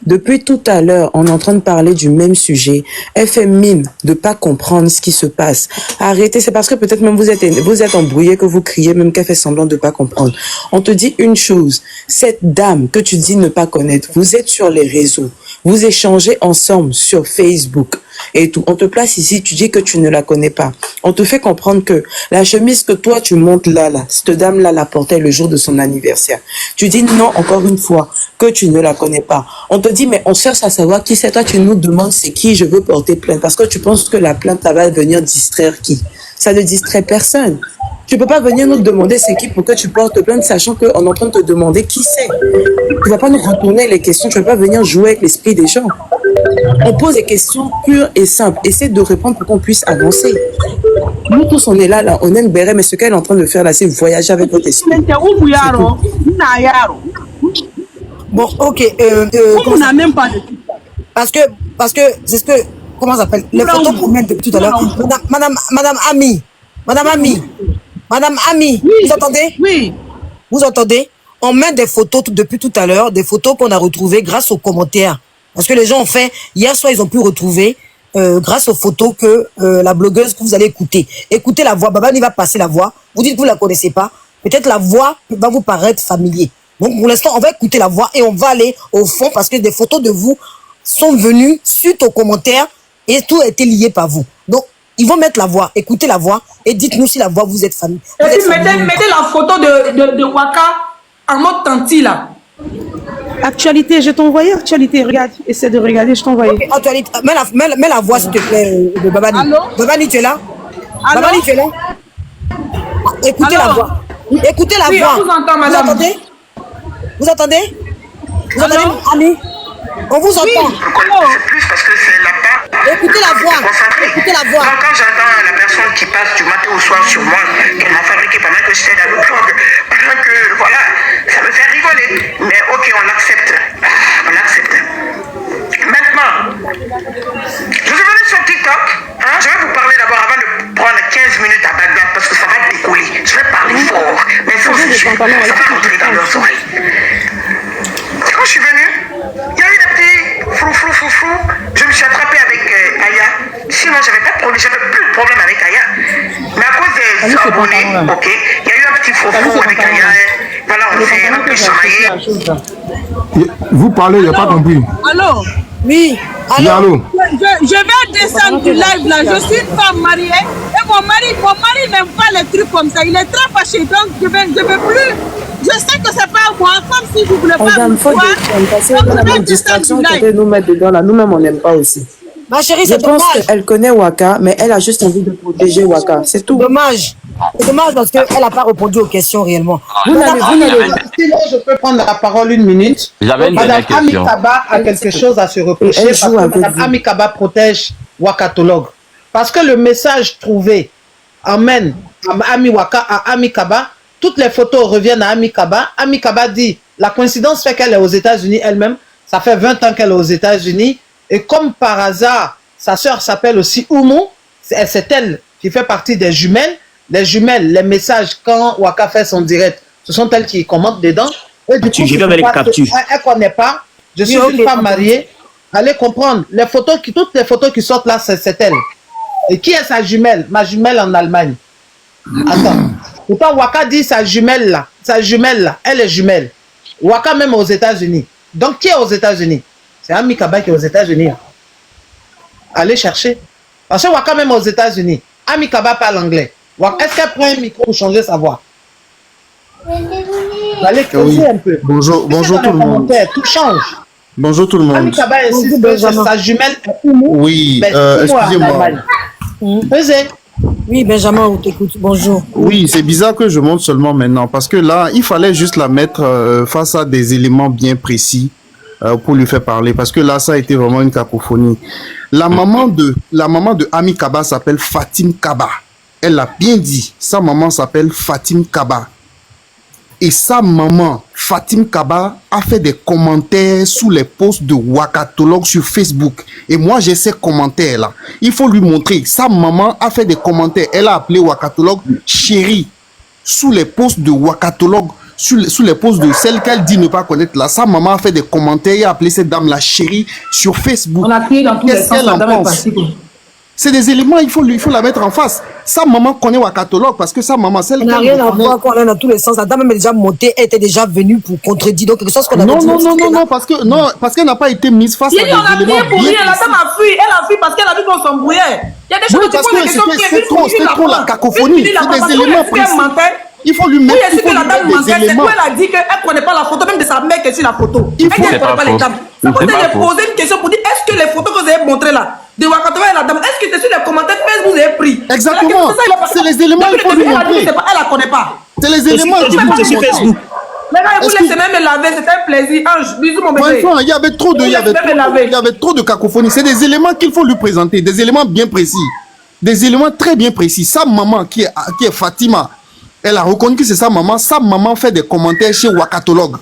Depuis tout à l'heure, on est en train de parler du même sujet. Elle fait mine de ne pas comprendre ce qui se passe. Arrêtez, c'est parce que peut-être même vous êtes embrouillé que vous criez, même qu'elle fait semblant de ne pas comprendre. On te dit une chose, cette dame que tu dis ne pas connaître, vous êtes sur les réseaux, vous échangez ensemble sur Facebook et tout. On te place ici, tu dis que tu ne la connais pas. On te fait comprendre que la chemise que toi tu montes là, cette dame-là la portait le jour de son anniversaire. Tu dis non, encore une fois, que tu ne la connais pas. On te dit, mais on cherche à savoir qui c'est. Toi, tu nous demandes c'est qui, je veux porter plainte. Parce que tu penses que la plainte, ça va venir distraire qui? Ça ne distrait personne. Tu ne peux pas venir nous demander c'est qui pour que tu portes plainte, sachant qu'on est en train de te demander qui c'est. Tu ne vas pas nous retourner les questions, tu ne vas pas venir jouer avec l'esprit des gens. On pose des questions pures et simples. Essaie de répondre pour qu'on puisse avancer. Nous tous, on est là, on aime Béret, mais ce qu'elle est en train de faire là, c'est voyager avec votre esprit. Bon, ok. On n'a même pas de... Parce que c'est ce que... Comment ça s'appelle? Les photos qu'on met depuis tout à l'heure. Madame Ami, vous entendez? Oui. Vous entendez? On met des photos depuis tout à l'heure, des photos qu'on a retrouvées grâce aux commentaires. Parce que les gens ont fait... Hier soir, ils ont pu retrouver, grâce aux photos que la blogueuse que vous allez écouter. Écoutez la voix. Babani va passer la voix. Vous dites que vous ne la connaissez pas. Peut-être la voix va vous paraître familier. Donc pour l'instant, on va écouter la voix et on va aller au fond parce que des photos de vous sont venues suite aux commentaires et tout a été lié par vous. Donc, ils vont mettre la voix, écoutez la voix et dites-nous si la voix vous êtes famille. Et puis mettez la photo de Waka en mode tanti là. Actualité, je t'ai envoyé actualité, regarde, essaie de regarder, je t'ai envoyé. Okay, actualité, mets la voix s'il te plaît de Babani. Allô? Babani, tu es là? Allô? Babani, tu es là? Écoutez la voix. Écoutez la voix. On vous entend, madame. Vous entendez? Vous entendez? Vous entendez, Ali? On vous entend. C'est plus parce que c'est là-bas. Écoutez la voix. Écoutez la voix. Donc quand j'entends la personne qui passe du matin au soir sur moi, qu'elle m'a fabriqué pendant que j'étais dans le blog, pendant que, voilà, ça me fait rigoler. Mais ok, on accepte. On accepte. Maintenant, je suis venu sur TikTok. Hein, je vais vous parler d'abord avant de prendre 15 minutes à Bagdad parce que ça va décoller. Je vais parler fort. Mais il faut que ça va rentrer dans leurs oreilles. Quand je suis venu, il y a eu des petits frou. Je me suis attrapé avec Aya. Sinon, j'avais plus de problème avec Aya. Mais à cause des abonnés, ok, il y a eu un petit frou avec Aya. Voilà, on s'est un peu chamaillé. Vous parlez, il n'y a pas compris. Allô? Oui. Allô? Allô? Je vais descendre du live là. Je suis une femme mariée et mon mari n'aime pas les trucs comme ça. Il est très fâché, donc je veux plus. Je sais que c'est pas moi, comme si vous voulez pas Madame, me faut voir. parce qu'on a une distraction côté nous mettre dedans là. Nous-mêmes, on n'aime pas aussi. Ma chérie, Je c'est pense dommage. qu'elle connaît Waka, mais elle a juste envie de protéger Waka. C'est tout. Dommage. C'est dommage parce qu'elle n'a pas répondu aux questions réellement. Sinon, je peux prendre la parole une minute. J'avais une Madame dernière question. Amikaba a quelque chose à se reprocher parce que Madame Amikaba protège Wakatologue. Parce que le message trouvé amène Ami Waka à Amikaba. Toutes les photos reviennent à Amikaba. Amikaba dit, la coïncidence fait qu'elle est aux États-Unis elle-même. Ça fait 20 ans qu'elle est aux États-Unis. Et comme par hasard, sa sœur s'appelle aussi Oumu. C'est elle qui fait partie des jumelles. Les jumelles, les messages, quand Waka fait son direct, ce sont elles qui commentent dedans. Et du coup, J'ai vu avec les captures. elle ne connaît pas. Je suis une femme mariée. Allez comprendre. Les photos toutes les photos qui sortent là, c'est elle. Et qui est sa jumelle? Ma jumelle en Allemagne. Attends. Pourtant, Waka dit sa jumelle là, elle est jumelle. Waka même aux États-Unis. Donc, qui est aux États-Unis? C'est Amikaba qui est aux États-Unis. Allez chercher. Parce que Waka même aux États-Unis. Amikaba parle anglais. Est-ce qu'elle prend un micro pour changer sa voix? Allez creuser un peu. Bonjour tout le monde. Tout change. Bonjour tout le monde. Amikaba insiste que sa jumelle est Oumu. Oui, excusez-moi. Oui, Benjamin, on t'écoute. Bonjour. Oui, c'est bizarre que je monte seulement maintenant parce que là, il fallait juste la mettre face à des éléments bien précis pour lui faire parler parce que là, ça a été vraiment une cacophonie. La maman de Ami Kaba s'appelle Fatim Kaba. Elle l'a bien dit. Sa maman s'appelle Fatim Kaba. Et sa maman, Fatim Kaba, a fait des commentaires sous les posts de Wakatologue sur Facebook. Et moi, j'ai ces commentaires-là. Il faut lui montrer. Sa maman a fait des commentaires. Elle a appelé Wakatologue chérie. Sous les posts de Wakatologue, sous les posts de celle qu'elle dit ne pas connaître là. Sa maman a fait des commentaires et a appelé cette dame-là chérie sur Facebook. On a crié dans tous les sens, la dame est partie. C'est des éléments, il faut la mettre en face. Sa maman connaît Wakatologue parce que sa maman, celle qui n'a rien à voir quand on est dans tous les sens. La dame est déjà montée, elle était déjà venue pour contredire. Donc, quelque chose qu'on a dit. Non, parce qu'elle n'a pas été mise face à des éléments. On a prié pour rien, la dame a fui. Elle a fui parce qu'elle a vu qu'on s'embrouillait. Il y a des choses qui posent des questions qui c'est trop la cacophonie. C'est des éléments précis. Il faut lui mettre des éléments. Elle a dit qu'elle ne connaît pas la photo, même de sa mère qui est sur la photo. Elle ne connaît pas les dames. Ça peut être poser une question pour dire est-ce que les photos que vous avez montrées là, de Wakatologue et la dame, est-ce que c'est sur les commentaires Facebook vous avez pris? Exactement. C'est les éléments qu'il faut lui montrer. Elle ne la connaît pas. C'est les éléments qu'il faut lui montrer. Mais là, vous laissez même laver, c'était un plaisir. Ange, bisous mon bébé. Il y avait trop de cacophonie. C'est des éléments qu'il faut lui présenter, des éléments bien précis. Des éléments très bien précis. Sa maman, qui est Fatima, elle a reconnu que c'est sa maman. Sa maman fait des commentaires chez Wakatologue.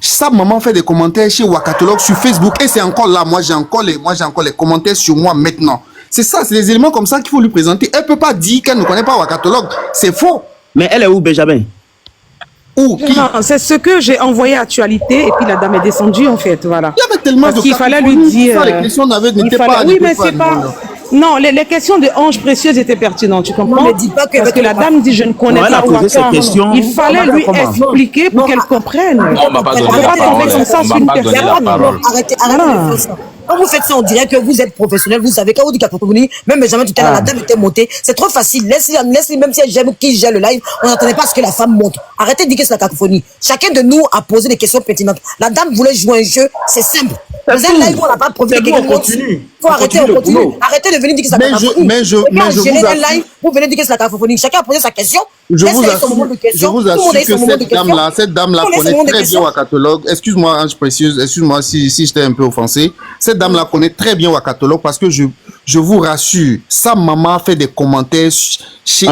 Sa maman fait des commentaires chez Wakatologue sur Facebook. Et c'est encore là. Moi, j'ai encore les commentaires sur moi maintenant. C'est ça, c'est des éléments comme ça qu'il faut lui présenter. Elle ne peut pas dire qu'elle ne connaît pas Wakatologue. C'est faux. Mais elle est où, Benjamin? Où? Non, c'est ce que j'ai envoyé à Actualité et puis la dame est descendue en fait, voilà. Il y avait tellement parce qu'il fallait lui dire. Ça, les questions n'étaient pas. Oui, mais c'est pas. Non, les questions de Ange Précieuse étaient pertinentes, tu comprends? Ne dis pas que parce que la dame dit je ne connais pas Waka. Il fallait lui expliquer pour qu'elle comprenne. On m'a pas donné la parole. Arrêtez de faire ça. Quand vous faites ça, on dirait que vous êtes professionnel, vous savez, quand vous dites cacophonie, même Benjamin tout à l'heure, la dame était montée, c'est trop facile. Laisse-les, même si elle j'aime qui gère le live, on n'entendait pas ce que la femme monte. Arrêtez de dire que c'est la cacophonie. Chacun de nous a posé des questions pertinentes. La dame voulait jouer un jeu, c'est simple. Dans un live, on n'a pas prouvé que quelqu'un monte. Faut arrêter, on continue. Arrêtez de venir dire que c'est la cacophonie. Mais je vous live, vous venez dire que c'est la cacophonie. Chacun a posé sa question. Je vous assure que cette dame-là connaît très bien Wakatolog. Excuse-moi, Ange Précieuse, excuse-moi si j'étais un peu offensé. Cette dame-là connaît très bien Wakatolog parce que je vous rassure, sa maman fait des commentaires sur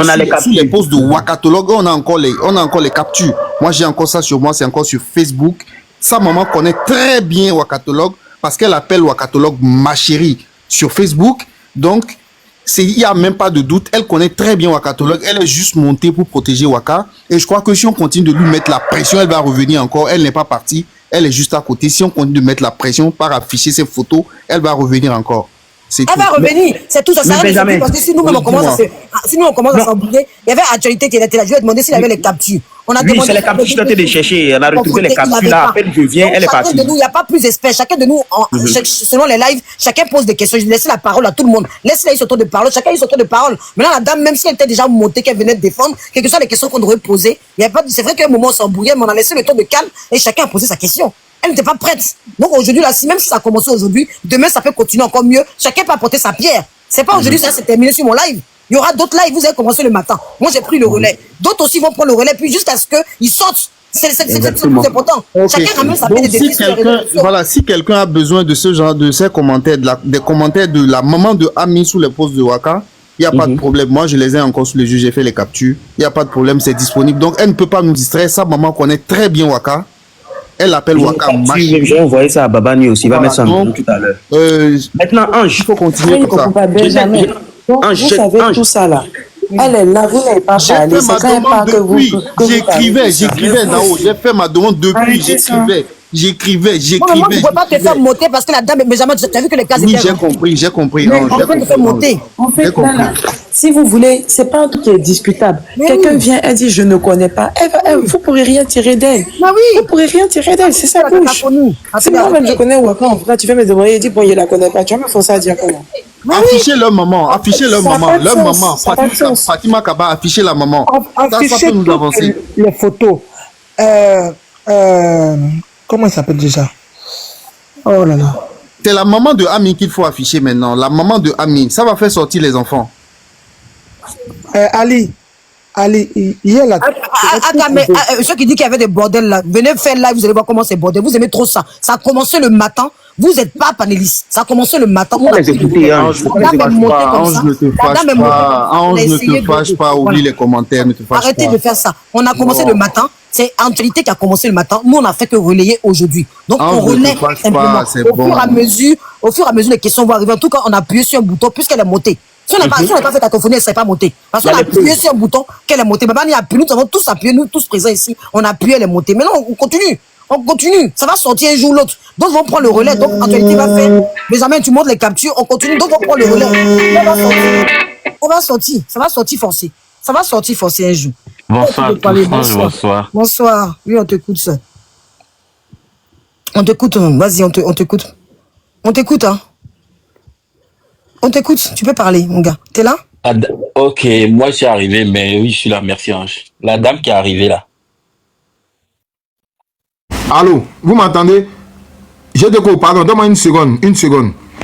les posts de Wakatolog. On a encore les captures. Moi, j'ai encore ça sur moi, c'est encore sur Facebook. Sa maman connaît très bien Wakatolog parce qu'elle appelle Wakatolog ma chérie sur Facebook. Donc, il n'y a même pas de doute, elle connaît très bien Wakatolog, elle est juste montée pour protéger Waka. Et je crois que si on continue de lui mettre la pression, elle va revenir encore. Elle n'est pas partie, elle est juste à côté. Si on continue de mettre la pression par afficher ses photos, elle va revenir encore. Elle va revenir, c'est tout ça. Ça rien parce que si nous-mêmes on commence à s'embrouiller, il y avait actualité qui était là. Je lui ai demandé s'il avait les captures. On a oui, c'est les captures que tu as chercher. On a retrouvé les captures là. À peine je viens, elle est partie. Chacun de nous, il n'y a pas plus d'espèces. Chacun de nous, selon les lives, chacun pose des questions. Je laisse la parole à tout le monde. Laisse-la eu son tour de parole. Chacun eu son tour de parole. Maintenant, la dame, même si elle était déjà montée, qu'elle venait de défendre, quelles que soient les questions qu'on devrait poser, c'est vrai qu'à un moment on s'embrouillait, mais on a laissé le temps de calme et chacun a posé sa question. Elle n'était pas prête. Donc aujourd'hui, là, même si ça a commencé aujourd'hui, demain, ça peut continuer encore mieux. Chacun peut apporter sa pierre. C'est pas aujourd'hui, ça c'est terminé sur mon live. Il y aura d'autres lives, vous avez commencé le matin. Moi, j'ai pris le relais. D'autres aussi vont prendre le relais, puis jusqu'à ce qu'ils sortent. C'est plus important. Okay. Chacun ramène sa pierre de défi. Si quelqu'un a besoin de ce genre de ces commentaires, des commentaires de la maman de Ami sous les posts de Waka, il n'y a pas de problème. Moi, je les ai encore sous les yeux, j'ai fait les captures. Il n'y a pas de problème, c'est disponible. Donc, elle ne peut pas nous distraire. Sa maman connaît très bien Waka. Elle appelle Waka. J'ai envoyé ça à Babani aussi. Il va mettre ça en tout à l'heure. Maintenant, Ange, il faut continuer comme ça. Ange, vous savez tout ça là. Elle est là, vous n'avez pas parlé. C'est quand même pas que vous. J'écrivais là-haut. J'ai fait ma demande depuis. J'écrivais. Moi, je ne peux pas te faire monter parce que la dame, Benjamin, tu as vu que les cas étaient. Oui, j'ai compris. On peut te faire monter. En fait, là, si vous voulez, c'est pas un truc qui est discutable. Quelqu'un vient, elle dit je ne connais pas. Vous ne pourrez rien tirer d'elle. Vous ne pourrez rien tirer d'elle, c'est ça bouche. Si moi-même je connais Waka, en vrai, tu vas me demander, il dit bon, il ne la connaît pas. Tu vas me forcer à dire comment. Affichez leur maman, leur maman. Fatima Kaba, affichez la maman. Affichez les photos. Comment elle s'appelle déjà? Oh là là. C'est la maman de Ami qu'il faut afficher maintenant. La maman de Ami. Ça va faire sortir les enfants. Ali, hier là. Ceux qui disent qu'il y avait des bordels là, venez faire live, vous allez voir comment c'est bordel. Vous aimez trop ça. Ça a commencé le matin. Vous n'êtes pas panéliste. Ça a commencé le matin. Ange ne te fâche pas. Oublie les commentaires. Ne te fâche pas. Arrêtez de faire ça. On a commencé le matin. C'est Actualité qui a commencé le matin. Nous, on n'a fait que relayer aujourd'hui. Donc, on relaie simplement. Au fur et à mesure, les questions vont arriver. En tout cas, on a appuyé sur un bouton puisqu'elle est montée. Si on n'a pas fait cacophonie, elle ne serait pas montée. Parce qu'on a appuyé sur un bouton qu'elle est montée. Maintenant, nous avons tous appuyé, nous tous présents ici. On a appuyé, elle est montée. Maintenant, on continue. On continue. Ça va sortir un jour ou l'autre. D'autres vont prendre le relais. Donc, Actualité va faire. Mes tu montres les captures. On continue. D'autres vont prendre le relais. On va sortir. Ça va sortir forcé. Ça va sortir forcé un jour. Bonsoir. Bonsoir. Oui, on t'écoute, ça. On t'écoute. Vas-y, on t'écoute. On t'écoute, hein. On t'écoute. Tu peux parler, mon gars. T'es là? Ok, moi, je suis arrivé, mais oui, je suis là. Merci, Ange. La dame qui est arrivée là. Allô, vous m'entendez? J'ai de quoi, pardon, donne-moi une seconde.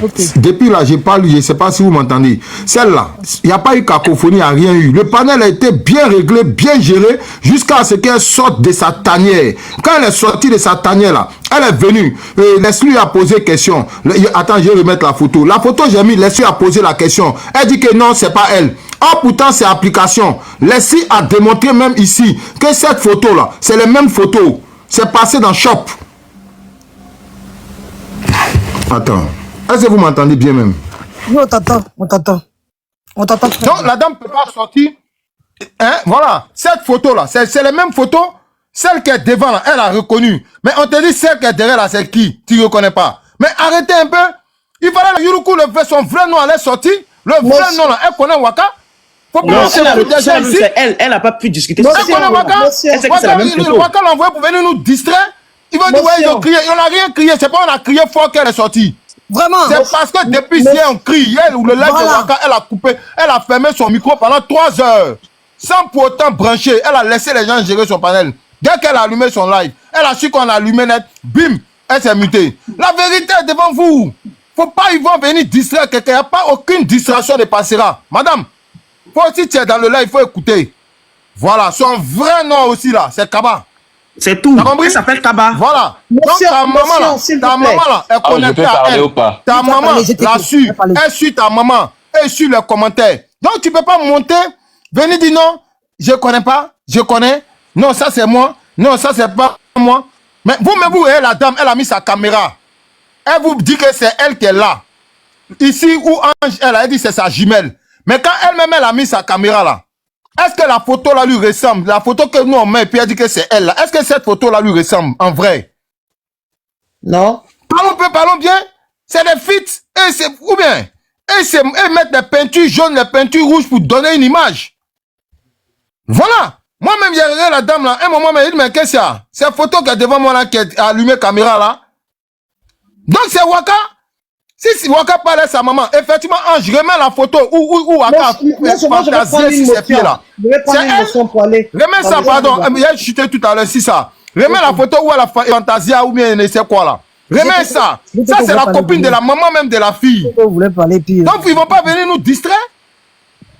Okay. Depuis là, je parle, je ne sais pas si vous m'entendez. Celle-là, il n'y a pas eu cacophonie, il n'y a rien eu. Le panel a été bien réglé, bien géré, jusqu'à ce qu'elle sorte de sa tanière. Quand elle est sortie de sa tanière, là, elle est venue. Laisse-lui a posé question. Attends, je vais remettre la photo. La photo, j'ai mis, Laisse-lui a posé la question. Elle dit que non, c'est pas elle. Ah, pourtant, c'est application. Laisse-lui a démontré même ici que cette photo-là, c'est les mêmes photos. C'est passé dans Shop. Attends. Est-ce que vous m'entendez bien même? Oui, on t'entend. Donc, la dame ne peut pas sortir. Hein? Voilà. Cette photo-là, c'est les mêmes photos. Celle qui est devant, là, elle a reconnu. Mais on te dit, celle qui est derrière, là, c'est qui? Tu ne reconnais pas. Mais arrêtez un peu. Il fallait que Yuruku, son vrai nom allait sortir. Le vrai nom là, elle connaît Waka. Faut pas lancer déjà ici. Elle n'a pas pu discuter. Elle connaît Waka. Waka l'a envoyé pour venir nous distraire. Il va dire, ouais, ils ont crié. On n'a rien crié. C'est pas on a crié fort qu'elle est sortie. Vraiment. C'est parce que depuis hier, on crie. Elle ou le live de Waka, elle a coupé. Elle a fermé son micro pendant 3 heures. Sans pour autant brancher. Elle a laissé les gens gérer son panel. Dès qu'elle a allumé son live, elle a su qu'on a allumé net. Bim, elle s'est mutée. La vérité est devant vous. Faut pas, ils vont venir distraire quelqu'un. Il n'y a pas aucune distraction de passera. Madame, faut aussi tu es dans le live, il faut écouter. Voilà, son vrai nom aussi là, c'est Kaba. C'est tout. Elle s'appelle Kaba. Voilà. Donc ta maman là, elle connaît pas elle. Ta maman l'a su. Elle suit ta maman. Elle suit les commentaires. Donc tu peux pas monter, venir dire non, je connais pas, je connais. Non, ça c'est moi. Non, ça c'est pas moi. Mais vous voyez la dame, elle a mis sa caméra. Elle vous dit que c'est elle qui est là. Ici où Ange, elle a dit c'est sa jumelle. Mais quand elle-même, elle a mis sa caméra là, est-ce que la photo là lui ressemble? La photo que nous on met et puis elle dit que c'est elle là. Est-ce que cette photo là lui ressemble en vrai? Non. Parlons bien. C'est des feats. Ou bien, et mettre des peintures jaunes, des peintures rouges pour donner une image. Voilà. Moi-même, j'ai regardé la dame là. Un moment, elle dit, mais qu'est-ce qu'il y a? C'est la photo qui est devant moi là, qui a allumé la caméra là. Donc c'est Waka. Si Waka parlait à sa maman, effectivement, Ange, remets la photo où Waka a fantasié sur ses pieds là. C'est elle. Remets ça, pardon. Il y a chuté tout à l'heure, si ça. Remets la photo où elle a fantasié ou bien ne sait quoi là. Remets ça. Ça, c'est la copine de la maman même de la fille. Donc, ils ne vont pas venir nous distraire.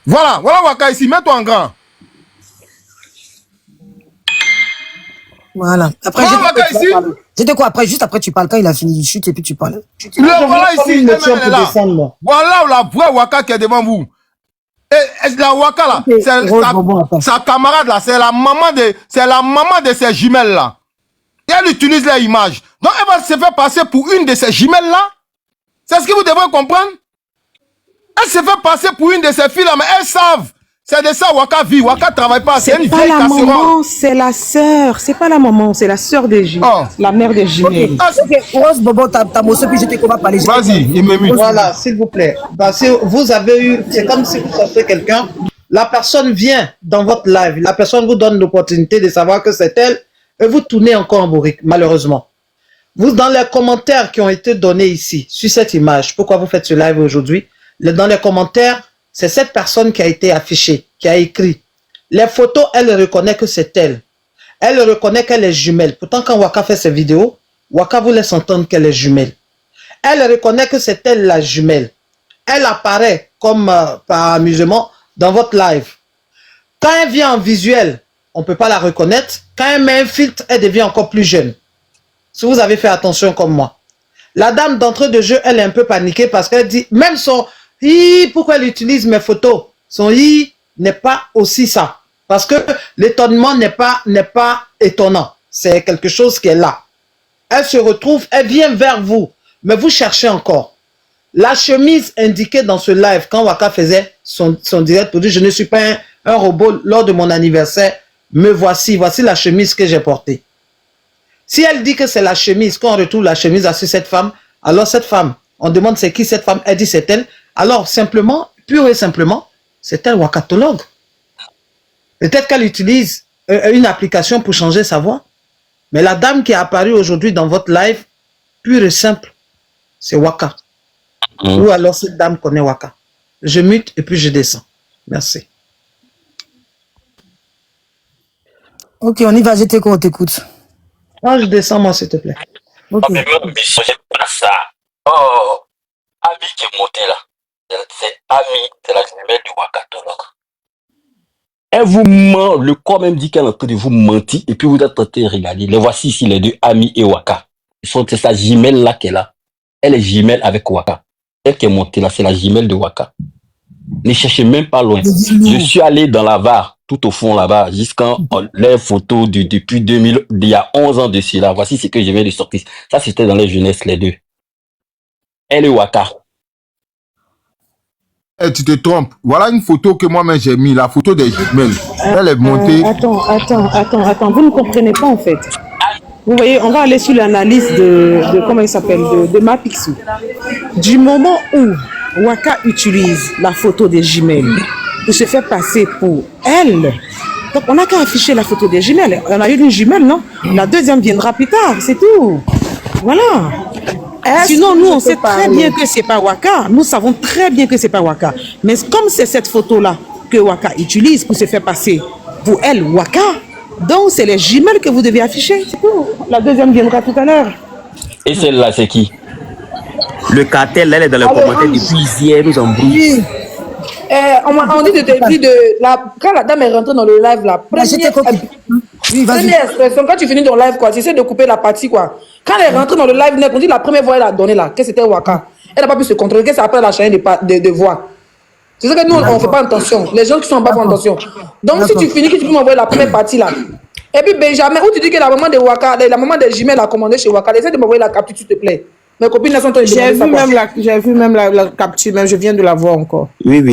Voilà, voilà Waka ici. Mets-toi en grand. Voilà. Après, c'était quoi après? Juste après, tu parles. Quand il a fini, il chute et puis tu parles. Voilà ici, voilà la vraie Waka qui est devant vous. Et la Waka là, c'est sa camarade là, c'est la maman de ses jumelles là. Et elle utilise leur image. Donc elle va se faire passer pour une de ses jumelles là. C'est ce que vous devrez comprendre. Elle se fait passer pour une de ses filles là, mais elles savent. C'est de ça Waka vit. Waka travaille pas. C'est une vieille casserole. Maman, c'est la sœur. C'est pas la maman, c'est la sœur des jumelles. Oh. La mère des jumelles. Rose Bobo, t'as mosso, puis je t'ai qu'on va parler. Vas-y, il me mute. Voilà, s'il vous plaît. Parce que vous avez eu, c'est comme si vous cherchez quelqu'un. La personne vient dans votre live. La personne vous donne l'opportunité de savoir que c'est elle. Et vous tournez encore en bourrique, malheureusement. Vous, dans les commentaires qui ont été donnés ici, sur cette image, pourquoi vous faites ce live aujourd'hui? Dans les commentaires, c'est cette personne qui a été affichée, qui a écrit. Les photos, elle reconnaît que c'est elle. Elle reconnaît qu'elle est jumelle. Pourtant, quand Waka fait ses vidéos, Waka vous laisse entendre qu'elle est jumelle. Elle reconnaît que c'est elle la jumelle. Elle apparaît comme par amusement dans votre live. Quand elle vient en visuel, on ne peut pas la reconnaître. Quand elle met un filtre, elle devient encore plus jeune. Si vous avez fait attention comme moi. La dame d'entrée de jeu, elle est un peu paniquée parce qu'elle dit, même son... pourquoi elle utilise mes photos? Son i n'est pas aussi ça. Parce que l'étonnement n'est pas étonnant. C'est quelque chose qui est là. Elle se retrouve, elle vient vers vous. Mais vous cherchez encore. La chemise indiquée dans ce live, quand Waka faisait son direct pour dire, je ne suis pas un robot lors de mon anniversaire, me voici la chemise que j'ai portée. Si elle dit que c'est la chemise, quand on retrouve la chemise sur cette femme, alors cette femme, on demande c'est qui cette femme, elle dit c'est elle. Alors, simplement, pure et simplement, c'est un wakatologue. Peut-être qu'elle utilise une application pour changer sa voix. Mais la dame qui est apparue aujourd'hui dans votre live, pure et simple, c'est Waka. Ou alors cette dame connaît Waka. Je mute et puis je descends. Merci. Ok, on y va, j'étais quoi, on t'écoute. Ah, je descends moi, s'il te plaît. Okay. Oh, mais même, j'aime pas ça. Oh, Ami qui est monté là. C'est Ami, c'est la jumelle du wakatologue. Elle vous ment, le corps même dit qu'elle est en train de vous mentir, et puis vous êtes en train de regarder. Les voici ici, les deux, Ami et Waka. C'est sa jumelle là qu'elle a. Elle est jumelle avec Waka. Elle qui est montée là, c'est la jumelle de Waka. Ne cherchez même pas loin. Je suis allé dans la VAR, tout au fond là-bas, jusqu'à les photos depuis 2000, il y a 11 ans de cela. Voici ce que je viens de sortir. Ça, c'était dans les jeunesses, les deux. Elle est Waka. Eh, tu te trompes. Voilà une photo que moi-même j'ai mis, la photo des jumelles. Elle est montée. Attends. Vous ne comprenez pas en fait. Vous voyez, on va aller sur l'analyse de comment il s'appelle, de Mapixou. Du moment où Waka utilise la photo des jumelles pour se faire passer pour elle. Donc on n'a qu'à afficher la photo des jumelles. On a eu une jumelle, non? La deuxième viendra plus tard, c'est tout. Voilà. Sinon, nous, on sait très bien que c'est pas Waka. Nous savons très bien que c'est pas Waka. Mais comme c'est cette photo-là que Waka utilise pour se faire passer pour elle, Waka, donc c'est les jumelles que vous devez afficher. C'est tout. La deuxième viendra tout à l'heure. Et celle-là, c'est qui? Le cartel, elle est dans les commentaires depuis hier, nous embrouillons. On dit de te dire quand la dame est rentrée dans le live, la première expression, quand tu finis ton live, quoi, tu essaies de couper la partie, quoi. Quand elle est rentrée dans le live, on dit la première voix qu'elle a donnée là, que c'était Waka. Elle n'a pas pu se contrôler, que c'est après la chaîne de voix. C'est ça que nous, on ne fait pas attention. Les gens qui sont en bas font attention. Donc, si tu finis, que tu peux m'envoyer la première partie là. Et puis, Benjamin, où tu dis que la maman de Waka, la maman des jumelles a commandé chez Waka, essaie de m'envoyer la capture, s'il te plaît. Mes copines, elles sont en train de J'ai vu même la capture, même je viens de la voir encore. Oui,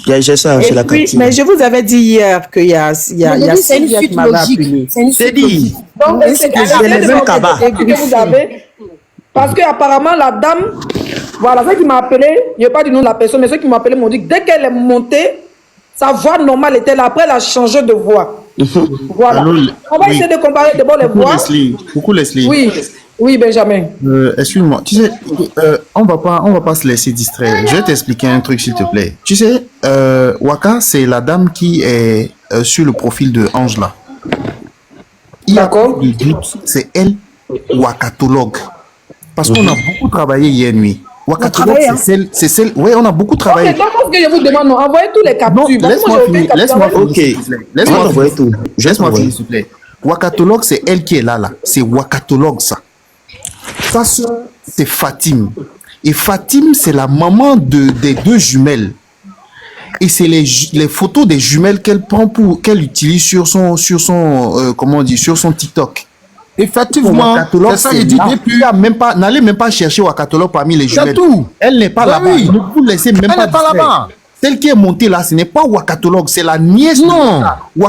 j'ai ça, c'est la capture. Mais je vous avais dit hier qu'il y a Sylvia qui m'avait appelé. C'est dit. Donc, c'est le même cabas. Parce qu'apparemment, la dame, voilà, ceux qui m'ont appelé, il n'y a pas du nom de la personne, mais ceux qui m'ont appelé m'ont dit que dès qu'elle est montée, sa voix normale était là. Après, elle a changé de voix. Voilà. Alors, on va essayer de comparer d'abord les voix. Coucou Leslie. Oui, Benjamin. Excuse-moi, tu sais, on va pas se laisser distraire. Je vais t'expliquer un truc, s'il te plaît. Tu sais, Waka, c'est la dame qui est sur le profil de Ange là. D'accord. C'est elle, wakatologue. Parce qu'on a beaucoup travaillé hier nuit. Wakatologue, c'est celle. Oui, on a beaucoup travaillé. Ok, donc, ce que je vous demande, envoyez tous les captures. Laisse-moi finir. Laisse-moi finir, s'il te plaît. Wakatologue, c'est elle qui est là. C'est wakatologue, ça. Ça, c'est Fatim. Et Fatim, c'est la maman des deux jumelles. Et c'est les photos des jumelles qu'elle prend qu'elle utilise sur son TikTok. Effectivement, c'est ça, il dit depuis. N'allez même pas chercher Wakatologue parmi les jumelles. Tout. Elle n'est pas là-bas. Ne vous laissez même pas là-bas. Celle qui est montée là, ce n'est pas Wakatologue, c'est la nièce. Non.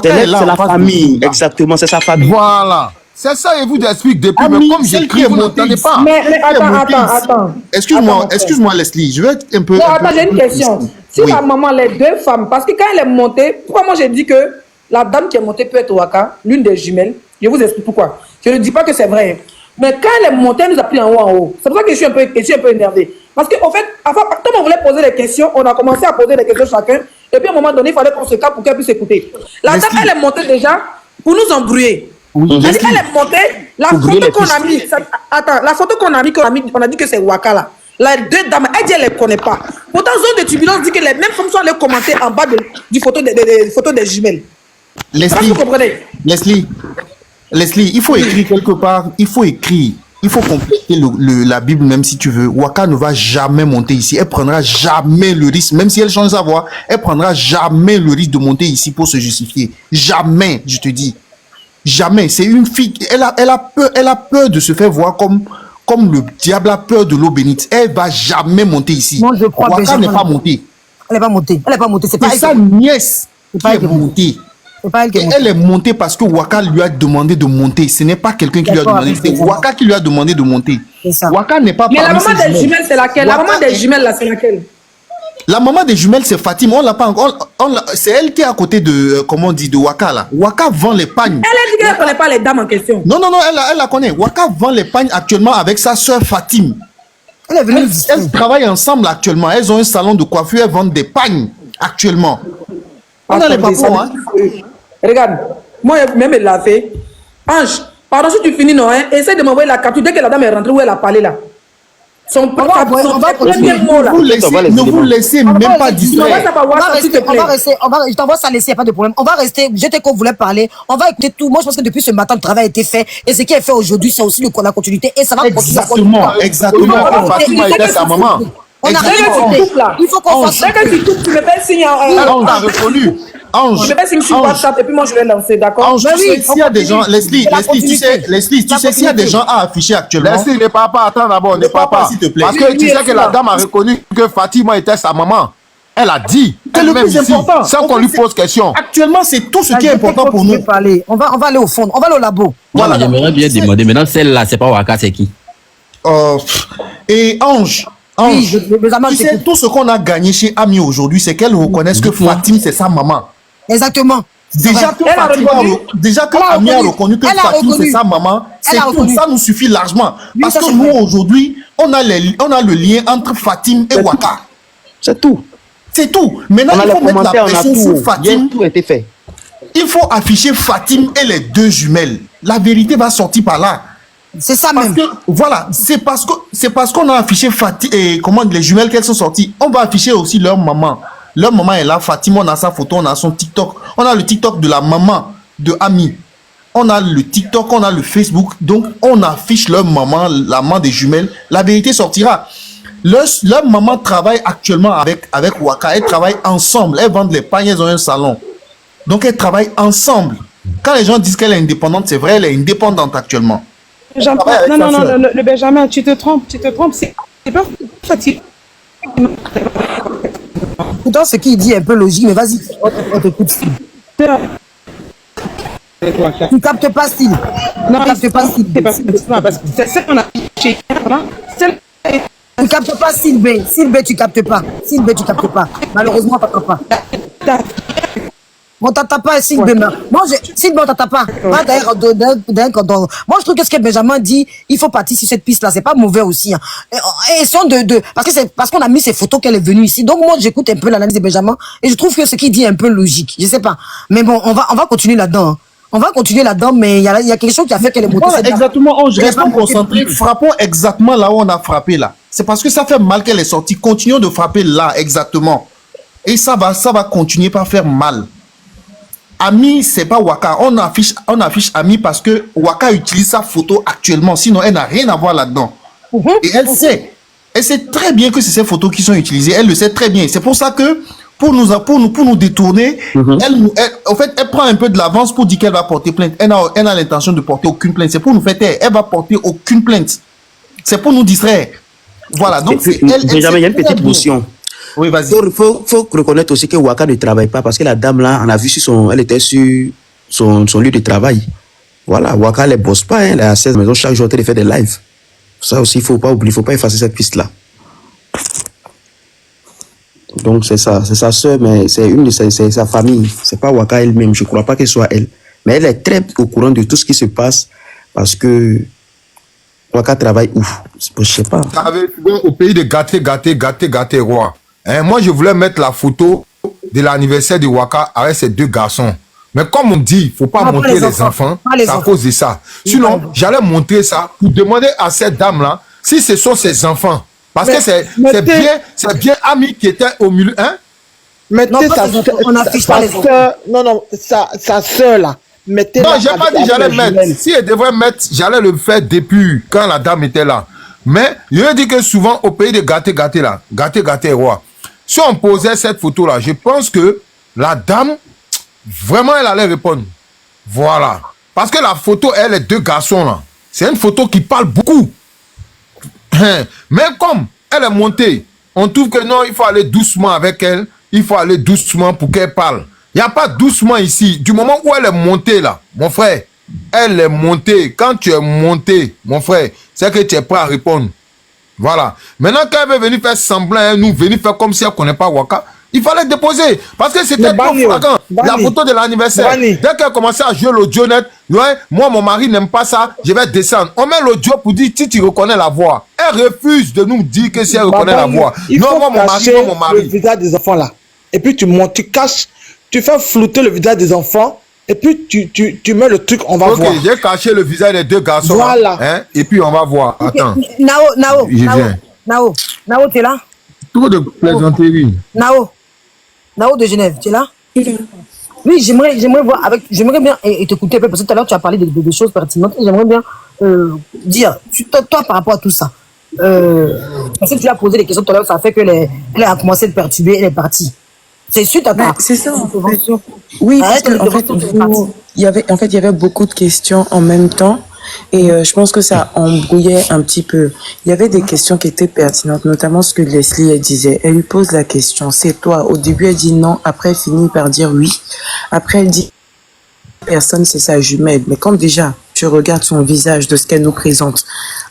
C'est la famille. Exactement, c'est sa famille. Voilà. C'est ça, et vous explique depuis, mais comme j'écris, vous n'entendez pas. Mais attends. Excuse-moi, Leslie, je vais être un peu... Non, attends, j'ai une question. Si la maman, les deux femmes, parce que quand elle est montée, pourquoi moi j'ai dit que la dame qui est montée peut être Waka, l'une des jumelles, je vous explique pourquoi. Je ne dis pas que c'est vrai. Mais quand elle est montée, elle nous a pris en haut en haut. C'est pour ça que je suis un peu énervé. Parce qu'en fait, quand on voulait poser des questions, on a commencé à poser des questions chacun, et puis à un moment donné, il fallait qu'on se calme pour qu'elle puisse écouter. La dame, elle est montée déjà pour nous embrouiller. Oui, elle est montée, la photo qu'on a mis, la photo qu'on a mis, on a dit que c'est Waka là. Les deux dames, elle dit elle ne les connaît pas. Pourtant, Zone de Turbulence dit que les mêmes femmes sont allées commenter en bas des photos des jumelles. Leslie, vous comprenez? Leslie, il faut écrire quelque part, il faut compléter la Bible même si tu veux. Waka ne va jamais monter ici, elle prendra jamais le risque, même si elle change sa voix, elle prendra jamais le risque de monter ici pour se justifier. Jamais, je te dis. Jamais. C'est une fille, elle a peur de se faire voir comme le diable a peur de l'eau bénite. Elle va jamais monter ici. Moi, je crois Waka n'est pas montée. Elle n'est pas montée. C'est sa nièce qui est montée. Elle est montée parce que Waka lui a demandé de monter. Ce n'est pas quelqu'un qui lui a demandé. C'est Waka qui lui a demandé de monter. Waka n'est pas. Mais la maman des jumelles, c'est laquelle? La maman des jumelles, là, c'est laquelle? La maman des jumelles, c'est Fatima. On l'a pas encore. C'est elle qui est à côté de, comment on dit, de Waka là. Waka vend les pagnes. Elle a dit qu'elle ne connaît pas les dames en question. Non, elle la connaît. Waka vend les pagnes actuellement avec sa soeur Fatim. Elles travaillent ensemble actuellement. Elles ont un salon de coiffure. Elles vendent des pagnes actuellement. On a les papas, hein. Regarde, moi même elle l'a fait. Ange, pardon si tu finis, non, hein, essaie de m'envoyer la capture dès que la dame est rentrée où elle a parlé là. Ne vous laissez même pas distraire. Je t'envoie ça, laisser, pas de problème. On va rester, j'étais qu'on voulait parler. On va écouter tout. Moi, je pense que depuis ce matin, le travail a été fait. Et ce qui est fait aujourd'hui, c'est aussi la continuité. Et ça va continuer. Exactement. Fatima était sa maman. On a rien écouté. Il faut qu'on fasse. Dès que tu me fais signe. On a reconnu. Ange, je vais signe sur WhatsApp et puis moi je vais lancer, d'accord? Ange, tu sais, s'il y a des gens, Leslie, tu sais, s'il y a des gens à afficher actuellement. Leslie, ne parle pas, attends d'abord, ne parle pas. S'il te plaît. Parce que tu sais que la dame a reconnu que Fatima était sa maman. Elle a dit. C'est le plus important. Sans qu'on lui pose question. Actuellement, c'est tout ce qui est important pour nous. On va aller au fond, on va aller au labo. Voilà. J'aimerais bien demander, maintenant celle-là, c'est pas Waka, c'est qui? Et Ange, Oui, tu sais, tout ce qu'on a gagné chez Ami aujourd'hui, c'est qu'elle reconnaisse que Fatim, c'est sa maman. Exactement. Déjà que Ami a reconnu que Fatim, c'est sa maman, c'est tout. Ça nous suffit largement. Parce que nous, aujourd'hui, on a le lien entre Fatim et Waka. C'est tout. C'est tout. Maintenant, il faut mettre la pression sur Fatim. Tout a été fait. Il faut afficher Fatim et les deux jumelles. La vérité va sortir par là. C'est ça même. Voilà, c'est parce qu'on a affiché Fatim et comment les jumelles qu'elles sont sorties. On va afficher aussi leur maman. Leur maman est là, Fatim, on a sa photo, on a son TikTok. On a le TikTok de la maman de Ami. On a le TikTok, on a le Facebook. Donc, on affiche leur maman, la maman des jumelles. La vérité sortira. Leur maman travaille actuellement avec Waka. Elles travaillent ensemble. Elles vendent les pagnes, elles ont un salon. Donc, elles travaillent ensemble. Quand les gens disent qu'elle est indépendante, c'est vrai, elle est indépendante actuellement. Non, le Benjamin, tu te trompes, c'est pas facile. Pourtant, ce qu'il dit est un peu logique, mais vas-y, on t'écoute. Tu captes pas style. Non, tu captes pas style. C'est ça qu'on a chez tu captes pas style B. Style B, tu captes pas. Style B, tu captes pas. Malheureusement, t'attends pas. On t'attend pas, Style B. Moi, Style B, on t'attend pas. Pas d'ailleurs, moi, je trouve que ce que Benjamin dit, il faut partir sur cette piste-là. C'est pas mauvais aussi. Hein. Et sont parce qu'on a mis ces photos qu'elle est venue ici. Donc, moi, j'écoute un peu l'analyse de Benjamin et je trouve que ce qu'il dit est un peu logique. Je sais pas. Mais bon, on va continuer là-dedans. Hein. On va continuer là-dedans, mais il y a quelque chose qui a fait qu'elle est montée. Voilà, exactement, restons concentrés. Frappons exactement là où on a frappé là. C'est parce que ça fait mal qu'elle est sortie. Continuons de frapper là, exactement. Et ça va continuer par faire mal. Ami, c'est pas Waka. On affiche Ami parce que Waka utilise sa photo actuellement. Sinon, elle n'a rien à voir là-dedans. Et elle sait. Elle sait très bien que c'est ces photos qui sont utilisées. Elle le sait très bien. C'est pour ça que pour nous détourner, elle prend un peu de l'avance pour dire qu'elle va porter plainte. Elle a l'intention de porter aucune plainte. C'est pour nous faire taire. Elle va porter aucune plainte. C'est pour nous distraire. Voilà. Donc, Benjamin, il y a une petite notion. Oui, vas-y. Il faut reconnaître aussi que Waka ne travaille pas parce que la dame là, on a vu elle était sur son lieu de travail. Voilà, Waka elle ne bosse pas, elle est à 16 maisons chaque jour, elle fait des lives. Ça aussi, il ne faut pas oublier, il ne faut pas effacer cette piste là. Donc c'est ça, c'est sa soeur, mais c'est sa famille. C'est pas Waka elle-même, je ne crois pas qu'elle soit elle. Mais elle est très au courant de tout ce qui se passe parce que Waka travaille où? Je sais pas. Au pays de gâté, roi. Hein, moi, je voulais mettre la photo de l'anniversaire de Waka avec ces deux garçons. Mais comme on dit, il ne faut pas montrer les enfants. C'est à cause de ça. Sinon, j'allais montrer ça pour demander à cette dame-là si ce sont ses enfants. Parce que c'est bien Ami qui était au milieu. Hein? Mettez sa soeur là. Non, j'ai pas dit j'allais mettre. Si elle devrait mettre, j'allais le faire depuis quand la dame était là. Mais je dis que souvent au pays de gâté roi. Si on posait cette photo là, je pense que la dame vraiment elle allait répondre. Voilà. Parce que la photo, elle est deux garçons là. C'est une photo qui parle beaucoup. Mais comme elle est montée, on trouve que non, il faut aller doucement avec elle. Il faut aller doucement pour qu'elle parle. Il n'y a pas doucement ici. Du moment où elle est montée là, mon frère, elle est montée. Quand tu es monté, mon frère, c'est que tu es prêt à répondre. Voilà. Maintenant, quand elle veut venir faire semblant, elle nous venir faire comme si elle ne connaît pas Waka, il fallait déposer. Parce que c'était trop flagrant. La photo de l'anniversaire. Dès qu'elle commençait à jouer l'audio net, ouais, moi, mon mari n'aime pas ça, je vais descendre. On met l'audio pour dire si tu reconnais la voix. Elle refuse de nous dire que si elle reconnaît la voix. Non, moi, mon mari, non, mon mari. Le visage des enfants là. Et puis tu montes, tu caches, tu fais flouter le visage des enfants. Et puis tu mets le truc, on va voir. Ok, j'ai caché le visage des deux garçons. Voilà. Hein, et puis on va voir. Attends. Nao, t'es là? Trop de plaisanterie. Nao de Genève, tu es là? Oui, j'aimerais bien t'écouter un peu, parce que tout à l'heure tu as parlé de choses pertinentes. J'aimerais bien dire, toi par rapport à tout ça, parce que tu as posé des questions tout à l'heure, ça a fait que elle a commencé à te perturber, elle est partie. C'est suite à ta... C'est ça, en fait. Oui, parce qu'en il y avait beaucoup de questions en même temps. Et je pense que ça embrouillait un petit peu. Il y avait des questions qui étaient pertinentes, notamment ce que Leslie elle disait. Elle lui pose la question, c'est toi. Au début, elle dit non. Après, elle finit par dire oui. Après, elle dit personne, c'est sa jumelle. Mais comme déjà, tu regardes son visage, de ce qu'elle nous présente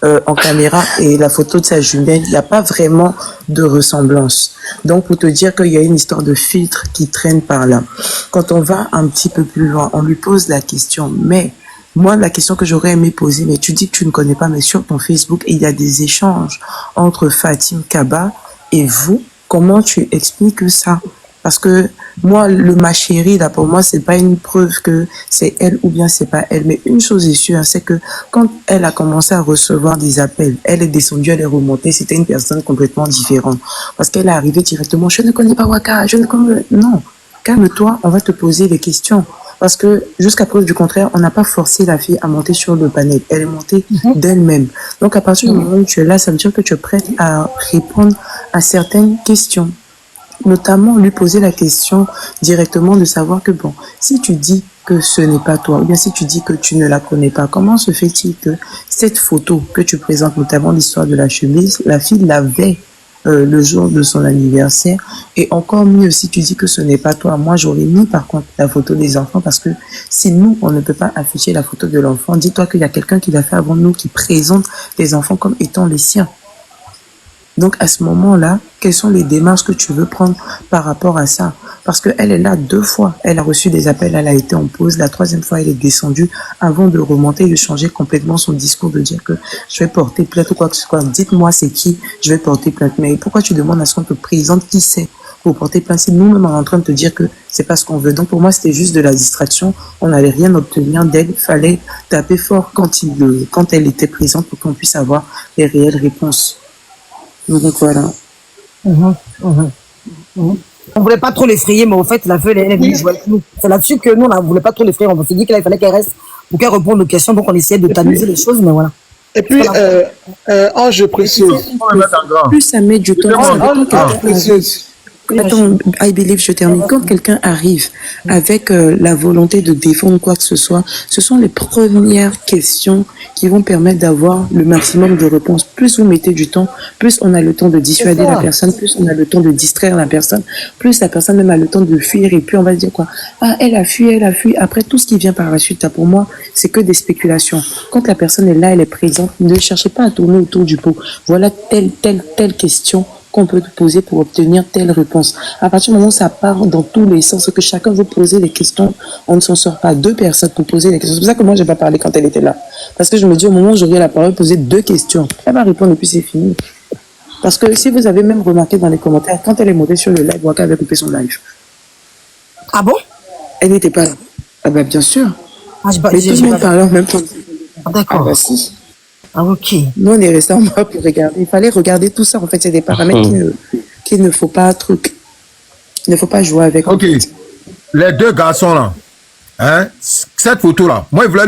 en caméra et la photo de sa jumelle, il n'y a pas vraiment de ressemblance. Donc, pour te dire qu'il y a une histoire de filtre qui traîne par là. Quand on va un petit peu plus loin, on lui pose la question, mais moi, la question que j'aurais aimé poser, mais tu dis que tu ne connais pas, mais sur ton Facebook, il y a des échanges entre Fatim Kaba et vous. Comment tu expliques ça? Parce que moi, ma chérie, là, pour moi, c'est pas une preuve que c'est elle ou bien c'est pas elle. Mais une chose est sûre, c'est que quand elle a commencé à recevoir des appels, elle est descendue, elle est remontée, c'était une personne complètement différente. Parce qu'elle est arrivée directement, je ne connais pas Waka, je ne connais... Non, calme-toi, on va te poser des questions. Parce que jusqu'à preuve du contraire, on n'a pas forcé la fille à monter sur le panel. Elle est montée d'elle-même. Donc à partir du moment où tu es là, ça veut dire que tu es prête à répondre à certaines questions. Notamment lui poser la question directement de savoir que bon, si tu dis que ce n'est pas toi, ou bien si tu dis que tu ne la connais pas, comment se fait-il que cette photo que tu présentes, notamment l'histoire de la chemise, la fille l'avait le jour de son anniversaire, et encore mieux si tu dis que ce n'est pas toi. Moi j'aurais mis par contre la photo des enfants, parce que si nous on ne peut pas afficher la photo de l'enfant, dis-toi qu'il y a quelqu'un qui l'a fait avant nous, qui présente les enfants comme étant les siens. Donc, à ce moment-là, quelles sont les démarches que tu veux prendre par rapport à ça? Parce qu'elle est là 2 fois. Elle a reçu des appels, elle a été en pause. La 3e fois, elle est descendue avant de remonter et de changer complètement son discours, de dire que je vais porter plainte ou quoi que ce soit. Dites-moi c'est qui, je vais porter plainte. Mais pourquoi tu demandes à ce qu'on te présente qui c'est pour porter plainte? Si nous-mêmes on est en train de te dire que c'est pas ce qu'on veut. Donc, pour moi, c'était juste de la distraction. On n'allait rien obtenir d'elle. Il fallait taper fort quand elle était présente pour qu'on puisse avoir les réelles réponses. Donc voilà. On voulait pas trop l'effrayer, mais au fait, la feuille, elle est venue jouer avec nous. C'est là-dessus que nous, on ne voulait pas trop l'effrayer. On s'est dit qu'il fallait qu'elle reste pour qu'elle réponde aux questions. Donc, on essayait de tamiser les choses, mais voilà. Et puis, je précise. Plus ça met du temps, Attends, I believe, je termine. Quand quelqu'un arrive avec la volonté de défendre quoi que ce soit, ce sont les premières questions qui vont permettre d'avoir le maximum de réponses. Plus vous mettez du temps, plus on a le temps de dissuader la personne, plus on a le temps de distraire la personne, plus la personne même a le temps de fuir, et puis on va dire quoi? Ah, elle a fui. Après, tout ce qui vient par la suite, là, pour moi, c'est que des spéculations. Quand la personne est là, elle est présente, ne cherchez pas à tourner autour du pot. Voilà telle question qu'on peut poser pour obtenir telle réponse. À partir du moment où ça part dans tous les sens, que chacun veut poser les questions, on ne s'en sort pas. 2 personnes pour poser les questions. C'est pour ça que moi, je n'ai pas parlé quand elle était là. Parce que je me dis, au moment où j'aurai la parole, poser 2 questions. Elle va répondre et puis c'est fini. Parce que si vous avez même remarqué dans les commentaires, quand elle est montée sur le live, Waka avait coupé son live. Ah bon? Elle n'était pas là. Ah bah bien sûr. Mais tout le monde parlait en même temps. D'accord. Ah bah si. Ah ok. Nous, on est restés en bas pour regarder. Il fallait regarder tout ça. En fait, c'est des paramètres qu'il ne faut pas il ne faut pas jouer avec. Ok. Les 2 garçons là, hein, cette photo là, moi je voulais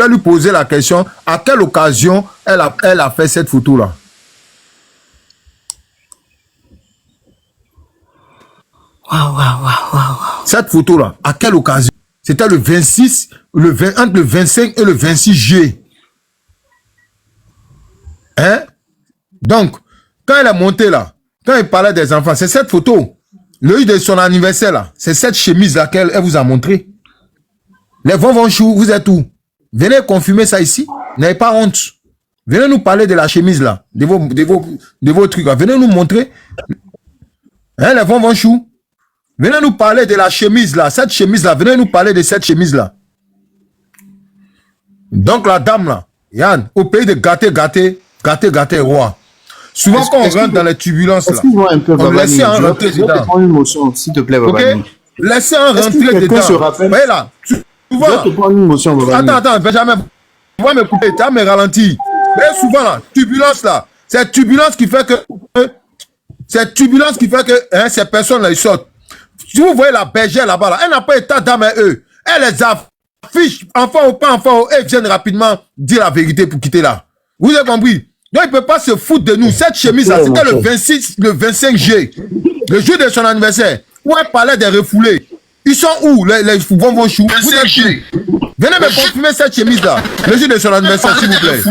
lui poser la question, à quelle occasion elle a fait cette photo là? Waouh. Cette photo là, à quelle occasion? C'était le 26, entre le 25 et le 26 juillet. Hein? Donc, quand elle est montée là, quand elle parlait des enfants, c'est cette photo. Le jour de son anniversaire là, c'est cette chemise là qu'elle vous a montré. Les bonbons chou, vous êtes où? Venez confirmer ça ici. N'ayez pas honte. Venez nous parler de la chemise là, de vos trucs là. Venez nous montrer. Hein, les bonbons chou? Venez nous parler de la chemise là, cette chemise là. Venez nous parler de cette chemise là. Donc la dame là, Yann, au pays de gâter roi. Souvent quand on rentre dans les turbulences là, on laisse un rentrer dedans. Prends une motion, s'il te plaît, Babani. Ok? Laissez un rentrer dedans. Voyez là, souvent. Je te prends une motion, Babani. Attends, Benjamin, tu vas me couper, tu vas me ralentir. Mais souvent là, turbulence là, c'est turbulence qui fait que ces personnes là, ils sortent. Si vous voyez la bergère là-bas, là, elle n'a pas état d'âme à eux. Elle les affiche, enfant ou pas enfant, elles viennent rapidement dire la vérité pour quitter là. Vous avez compris? Donc, il ne peut pas se foutre de nous. Cette chemise-là, c'était le 25 juillet, le jour de son anniversaire, où elle parlait des refoulés. Ils sont où, les bonbons choux? Vous êtes où? Venez me confirmer cette chemise-là, le jour de son anniversaire, s'il vous plaît.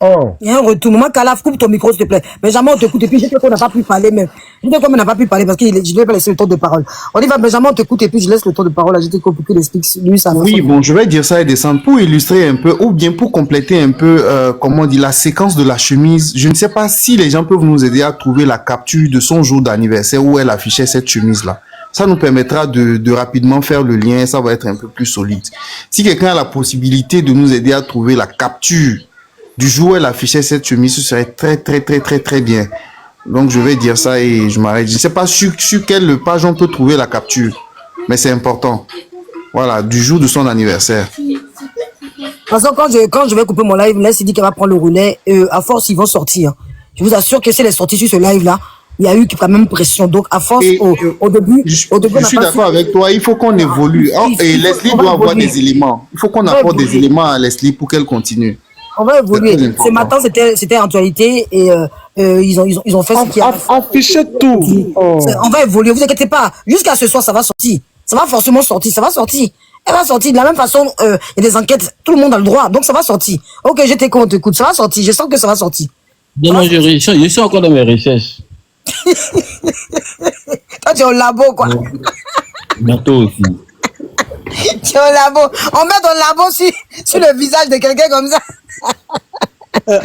Il y a un retour. Maman Calaf, coupe ton micro, s'il te plaît. Benjamin, on t'écoute. Et puis, je sais qu'on n'a pas pu parler, même. Je sais qu'on n'a pas pu parler parce que je ne vais pas laisser le temps de parole. On y va, Benjamin, on t'écoute. Et puis, je laisse le temps de parole à JT pour qu'il explique. Lui, ça Oui, bon, je vais dire ça et descendre pour illustrer un peu, ou bien pour compléter un peu, comment on dit, la séquence de la chemise. Je ne sais pas si les gens peuvent nous aider à trouver la capture de son jour d'anniversaire où elle affichait cette chemise-là. Ça nous permettra de rapidement faire le lien, ça va être un peu plus solide. Si quelqu'un a la possibilité de nous aider à trouver la capture du jour où elle affichait cette chemise, ce serait très bien. Donc je vais dire ça et je m'arrête. Je ne sais pas sur quelle page on peut trouver la capture, mais c'est important. Voilà, du jour de son anniversaire. De toute façon, quand je vais couper mon live, laisse dit qu'elle va prendre le relais. À force, ils vont sortir. Je vous assure que si elle est sortie sur ce live-là, il y a eu quand même pression. Donc, à force, au début, je suis d'accord avec toi. Il faut qu'on évolue. Et Leslie doit avoir des éléments. Il faut qu'on apporte des éléments à Leslie pour qu'elle continue. On va évoluer. Ce matin, c'était actualité et ils ont fait ce qu'il y a. Affichez tout. On va évoluer. Vous inquiétez pas. Jusqu'à ce soir, ça va sortir. Ça va forcément sortir. Ça va sortir. Elle va sortir. De la même façon, il y a des enquêtes. Tout le monde a le droit. Donc, ça va sortir. Ok, je t'écoute. Ça va sortir. Je sens que ça va sortir. Non, je suis encore dans mes recherches. Toi, tu es au labo, quoi. Bientôt aussi. Tu es au labo. On met ton labo sur le visage de quelqu'un comme ça.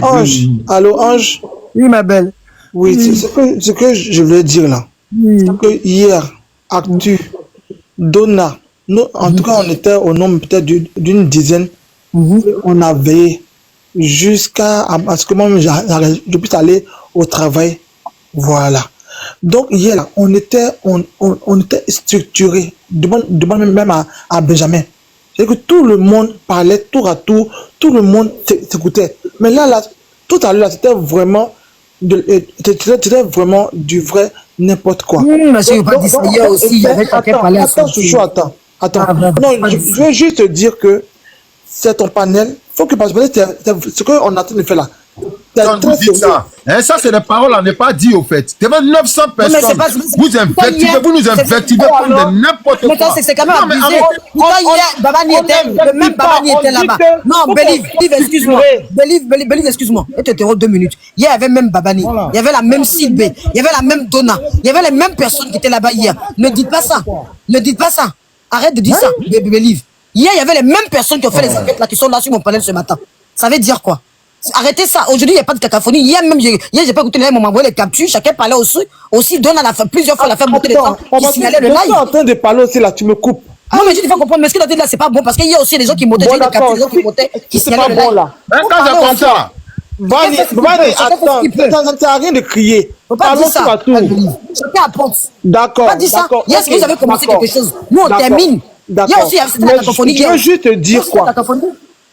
Ange, allô Ange? Oui, ma belle. Oui, ce que je voulais dire là. C'est que hier, Actu, Donna, nous, en tout cas, on était au nombre peut-être d'une dizaine. On a veillé jusqu'à ce que moi, je puisse aller au travail. Voilà. Donc hier, on était structuré. Demande même à Benjamin. C'est que tout le monde parlait tour à tour, tout le monde s'écoutait. Mais là, tout à l'heure, c'était vraiment du vrai n'importe quoi. Mais je pas dit ça hier aussi. Il y avait quelqu'un qui parlait à son tour. Attends. Non, je veux juste te dire que c'est ton panel. Faut que parce que c'est ce qu'on est en train de faire là. Vous dites ça. Ça, c'est des paroles à ne pas dire au fait. Devant 900 personnes, vous nous invectivez comme de n'importe quoi. Mais c'est quand même abusé. Hier, Babani était, le même Babani était là-bas. Non, Believe, excuse-moi. Believe, excuse-moi. Et tu t'interromps 2 minutes. Hier, il y avait même Babani. Il y avait la même Sylbé. Il y avait la même Donna. Il y avait les mêmes personnes qui étaient là-bas hier. Ne dites pas ça. Ne dites pas ça. Arrête de dire ça, Believe. Hier, il y avait les mêmes personnes qui ont fait les enquêtes là, qui sont là sur mon panel ce matin. Ça veut dire quoi? Arrêtez ça. Aujourd'hui, il n'y a pas de cacophonie. Hier, même, j'ai pas écouté les live, on m'a envoyé les captures. Chacun parlait aussi. Donne à la fin, plusieurs fois, la fin monter les temps qui signalait le live. Je suis en train de parler aussi là, tu me coupes. Non, mais je te fais comprendre, mais ce que tu as dit là, c'est pas bon parce qu'il y a aussi des gens qui montaient, des captures, qui montaient, qui signalaient le live. C'est pas bon là. Quand c'est comme ça. Attends, ça ne sert à rien de crier. Faut pas dire ça. Chacun apporte. D'accord. Pas dire ça. Hier, est-ce que vous avez commencé quelque chose? Nous, on termine. Il y a aussi la cacophonie. Je veux juste te dire quoi?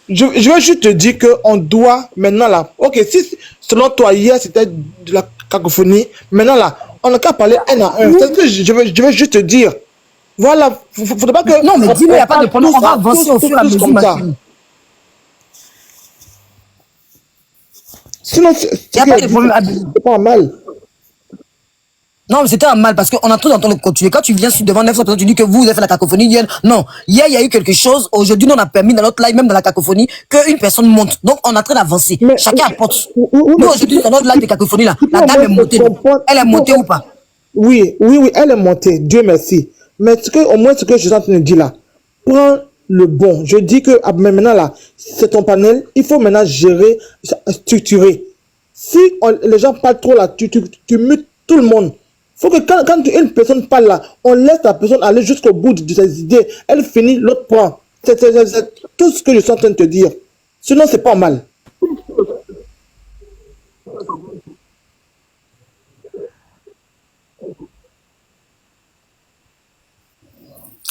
Je veux juste te dire qu'on doit maintenant là. Ok, si selon toi hier c'était de la cacophonie, maintenant là, on n'a qu'à parler un à un. C'est ce que je veux juste te dire. Voilà, faudrait pas que. Non, mais dis-moi, il n'y a pas de problème. On va avancer au fur et à mesure. Sinon, c'est pas mal. Non, mais c'était un mal parce qu'on a tout entendu continuer. Quand tu viens devant 900 personnes, tu dis que vous avez fait la cacophonie hier. Non, hier, il y a eu quelque chose. Aujourd'hui, nous, on a permis dans notre live, même dans la cacophonie, qu'une personne monte. Donc, on est en train d'avancer. Chacun apporte. Nous, aujourd'hui, dans notre live de cacophonie, là, la dame est montée. Elle est montée ou pas? Oui, elle est montée. Dieu merci. Mais au moins, ce que je suis en train de dire là, prends le bon. Je dis que maintenant, là, c'est ton panel. Il faut maintenant gérer, structurer. Si les gens parlent trop là, tu mutes tout le monde. Faut que quand une personne parle là, on laisse la personne aller jusqu'au bout de ses idées. Elle finit, l'autre prend. C'est tout ce que je suis en train de te dire. Sinon, c'est pas mal.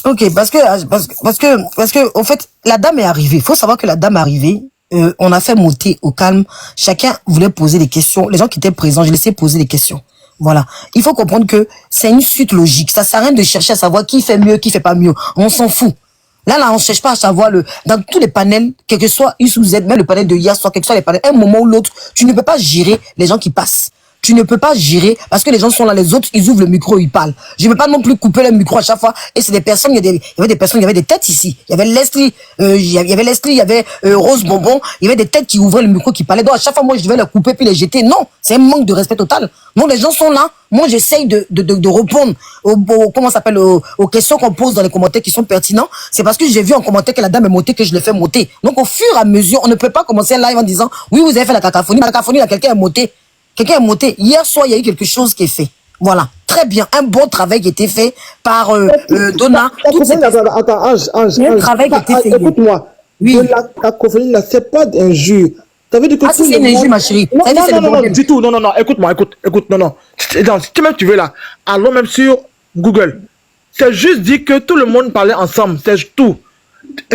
Ok, parce que, en fait, la dame est arrivée. Il faut savoir que la dame est arrivée. On a fait monter au calme. Chacun voulait poser des questions. Les gens qui étaient présents, je laissais poser des questions. Voilà. Il faut comprendre que c'est une suite logique. Ça sert à rien de chercher à savoir qui fait mieux, qui fait pas mieux. On s'en fout. Là, on cherche pas à savoir dans tous les panels, quel que soit X ou Z, même le panel de hier, soit quel que soit les panels, un moment ou l'autre, tu ne peux pas gérer les gens qui passent. tu ne peux pas gérer parce que les gens sont là, les autres, ils ouvrent le micro, ils parlent. Je ne peux pas non plus couper le micro à chaque fois. Et c'est des personnes, il y avait des personnes, il y avait des têtes ici. Il y avait Leslie, il y avait Rose Bonbon, il y avait des têtes qui ouvraient le micro, qui parlaient. Donc à chaque fois, moi, je devais les couper puis les jeter. Non, c'est un manque de respect total. Donc les gens sont là. Moi, j'essaye de répondre aux questions qu'on pose dans les commentaires qui sont pertinents. C'est parce que j'ai vu en commentaire que la dame est montée que je l'ai fait monter. Donc, au fur et à mesure, on ne peut pas commencer un live en disant, oui, vous avez fait la cacophonie. La cacophonie, là, quelqu'un est monté. Quelqu'un est monté. Hier soir, il y a eu quelque chose qui est fait. Voilà. Très bien. Un bon travail qui a été fait par Donna. Attends, Ange. Un travail qui a été fait. Écoute-moi. Oui. La cacophonie, là, c'est pas d'injure. Ça veut dire que c'est une injure, ma chérie. Non, du tout. Non, écoute, non. Si même tu veux là, allons même sur Google. C'est juste dire que tout le monde parlait ensemble, c'est tout.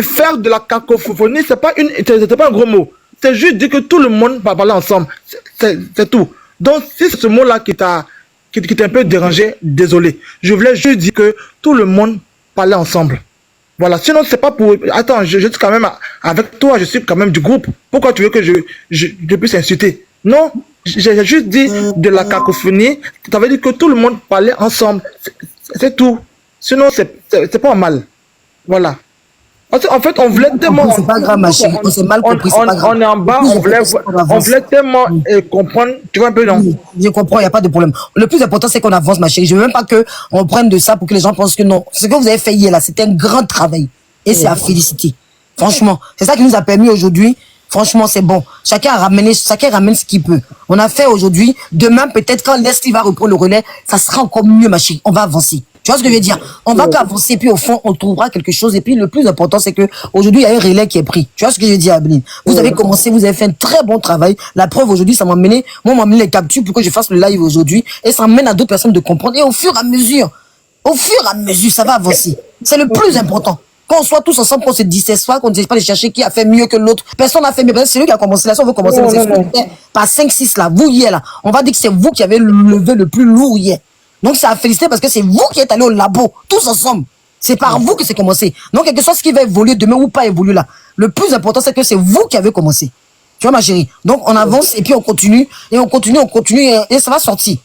Faire de la cacophonie, c'est pas un gros mot. C'est juste dire que tout le monde parlait ensemble, c'est tout. Donc, si c'est ce mot-là qui t'a un peu dérangé, désolé. Je voulais juste dire que tout le monde parlait ensemble. Voilà, sinon c'est pas pour... Attends, je suis quand même avec toi, je suis quand même du groupe. Pourquoi tu veux que je puisse insulter? Non, j'ai juste dit de la cacophonie, ça veut dire que tout le monde parlait ensemble, c'est tout. Sinon c'est pas mal. Voilà. En fait, on voulait tellement... C'est pas grave, ma chérie, on s'est mal compris, c'est pas grave. On est en bas, on voulait tellement comprendre, tu vois un peu, non? Oui, je comprends, il n'y a pas de problème. Le plus important, c'est qu'on avance, ma chérie. Je ne veux même pas qu'on prenne de ça pour que les gens pensent que non. Ce que vous avez fait hier, là, c'était un grand travail. Et c'est à féliciter. Franchement, c'est ça qui nous a permis aujourd'hui. Franchement, c'est bon. Chacun ramène ce qu'il peut. On a fait aujourd'hui. Demain, peut-être, quand Leslie va reprendre le relais, ça sera encore mieux, ma chérie. On va avancer. Tu vois ce que je veux dire? On va avancer, puis au fond, on trouvera quelque chose. Et puis, le plus important, c'est que aujourd'hui il y a un relais qui est pris. Tu vois ce que je veux dire, Abeline? Vous avez commencé, vous avez fait un très bon travail. La preuve, aujourd'hui, ça m'a amené, moi, m'a amené les captures pour que je fasse le live aujourd'hui. Et ça amène à d'autres personnes de comprendre. Et au fur et à mesure, ça va avancer. C'est le plus important. Qu'on soit tous ensemble, qu'on se dise pas, qu'on ne dise pas de chercher qui a fait mieux que l'autre. Personne n'a fait mieux. C'est lui qui a commencé là. Si on veut commencer, par 5-6 là, vous hier là, on va dire que c'est vous qui avez levé le plus lourd hier. Donc, ça a félicité parce que c'est vous qui êtes allés au labo, tous ensemble. C'est par vous que c'est commencé. Donc, quelque chose qui va évoluer demain ou pas évoluer là. Le plus important, c'est que c'est vous qui avez commencé. Tu vois, ma chérie? Donc, on avance et puis on continue, et ça va sortir.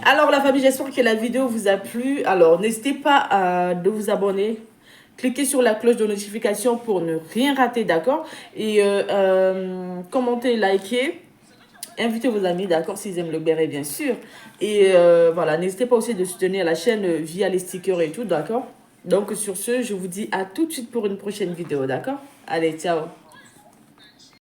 Alors, la famille, j'espère que la vidéo vous a plu. Alors, n'hésitez pas de vous abonner. Cliquez sur la cloche de notification pour ne rien rater, d'accord? Et commentez, likez. Invitez vos amis, d'accord, s'ils aiment le béret, bien sûr. Et voilà, n'hésitez pas aussi de soutenir la chaîne via les stickers et tout, d'accord? Donc, sur ce, je vous dis à tout de suite pour une prochaine vidéo, d'accord? Allez, ciao!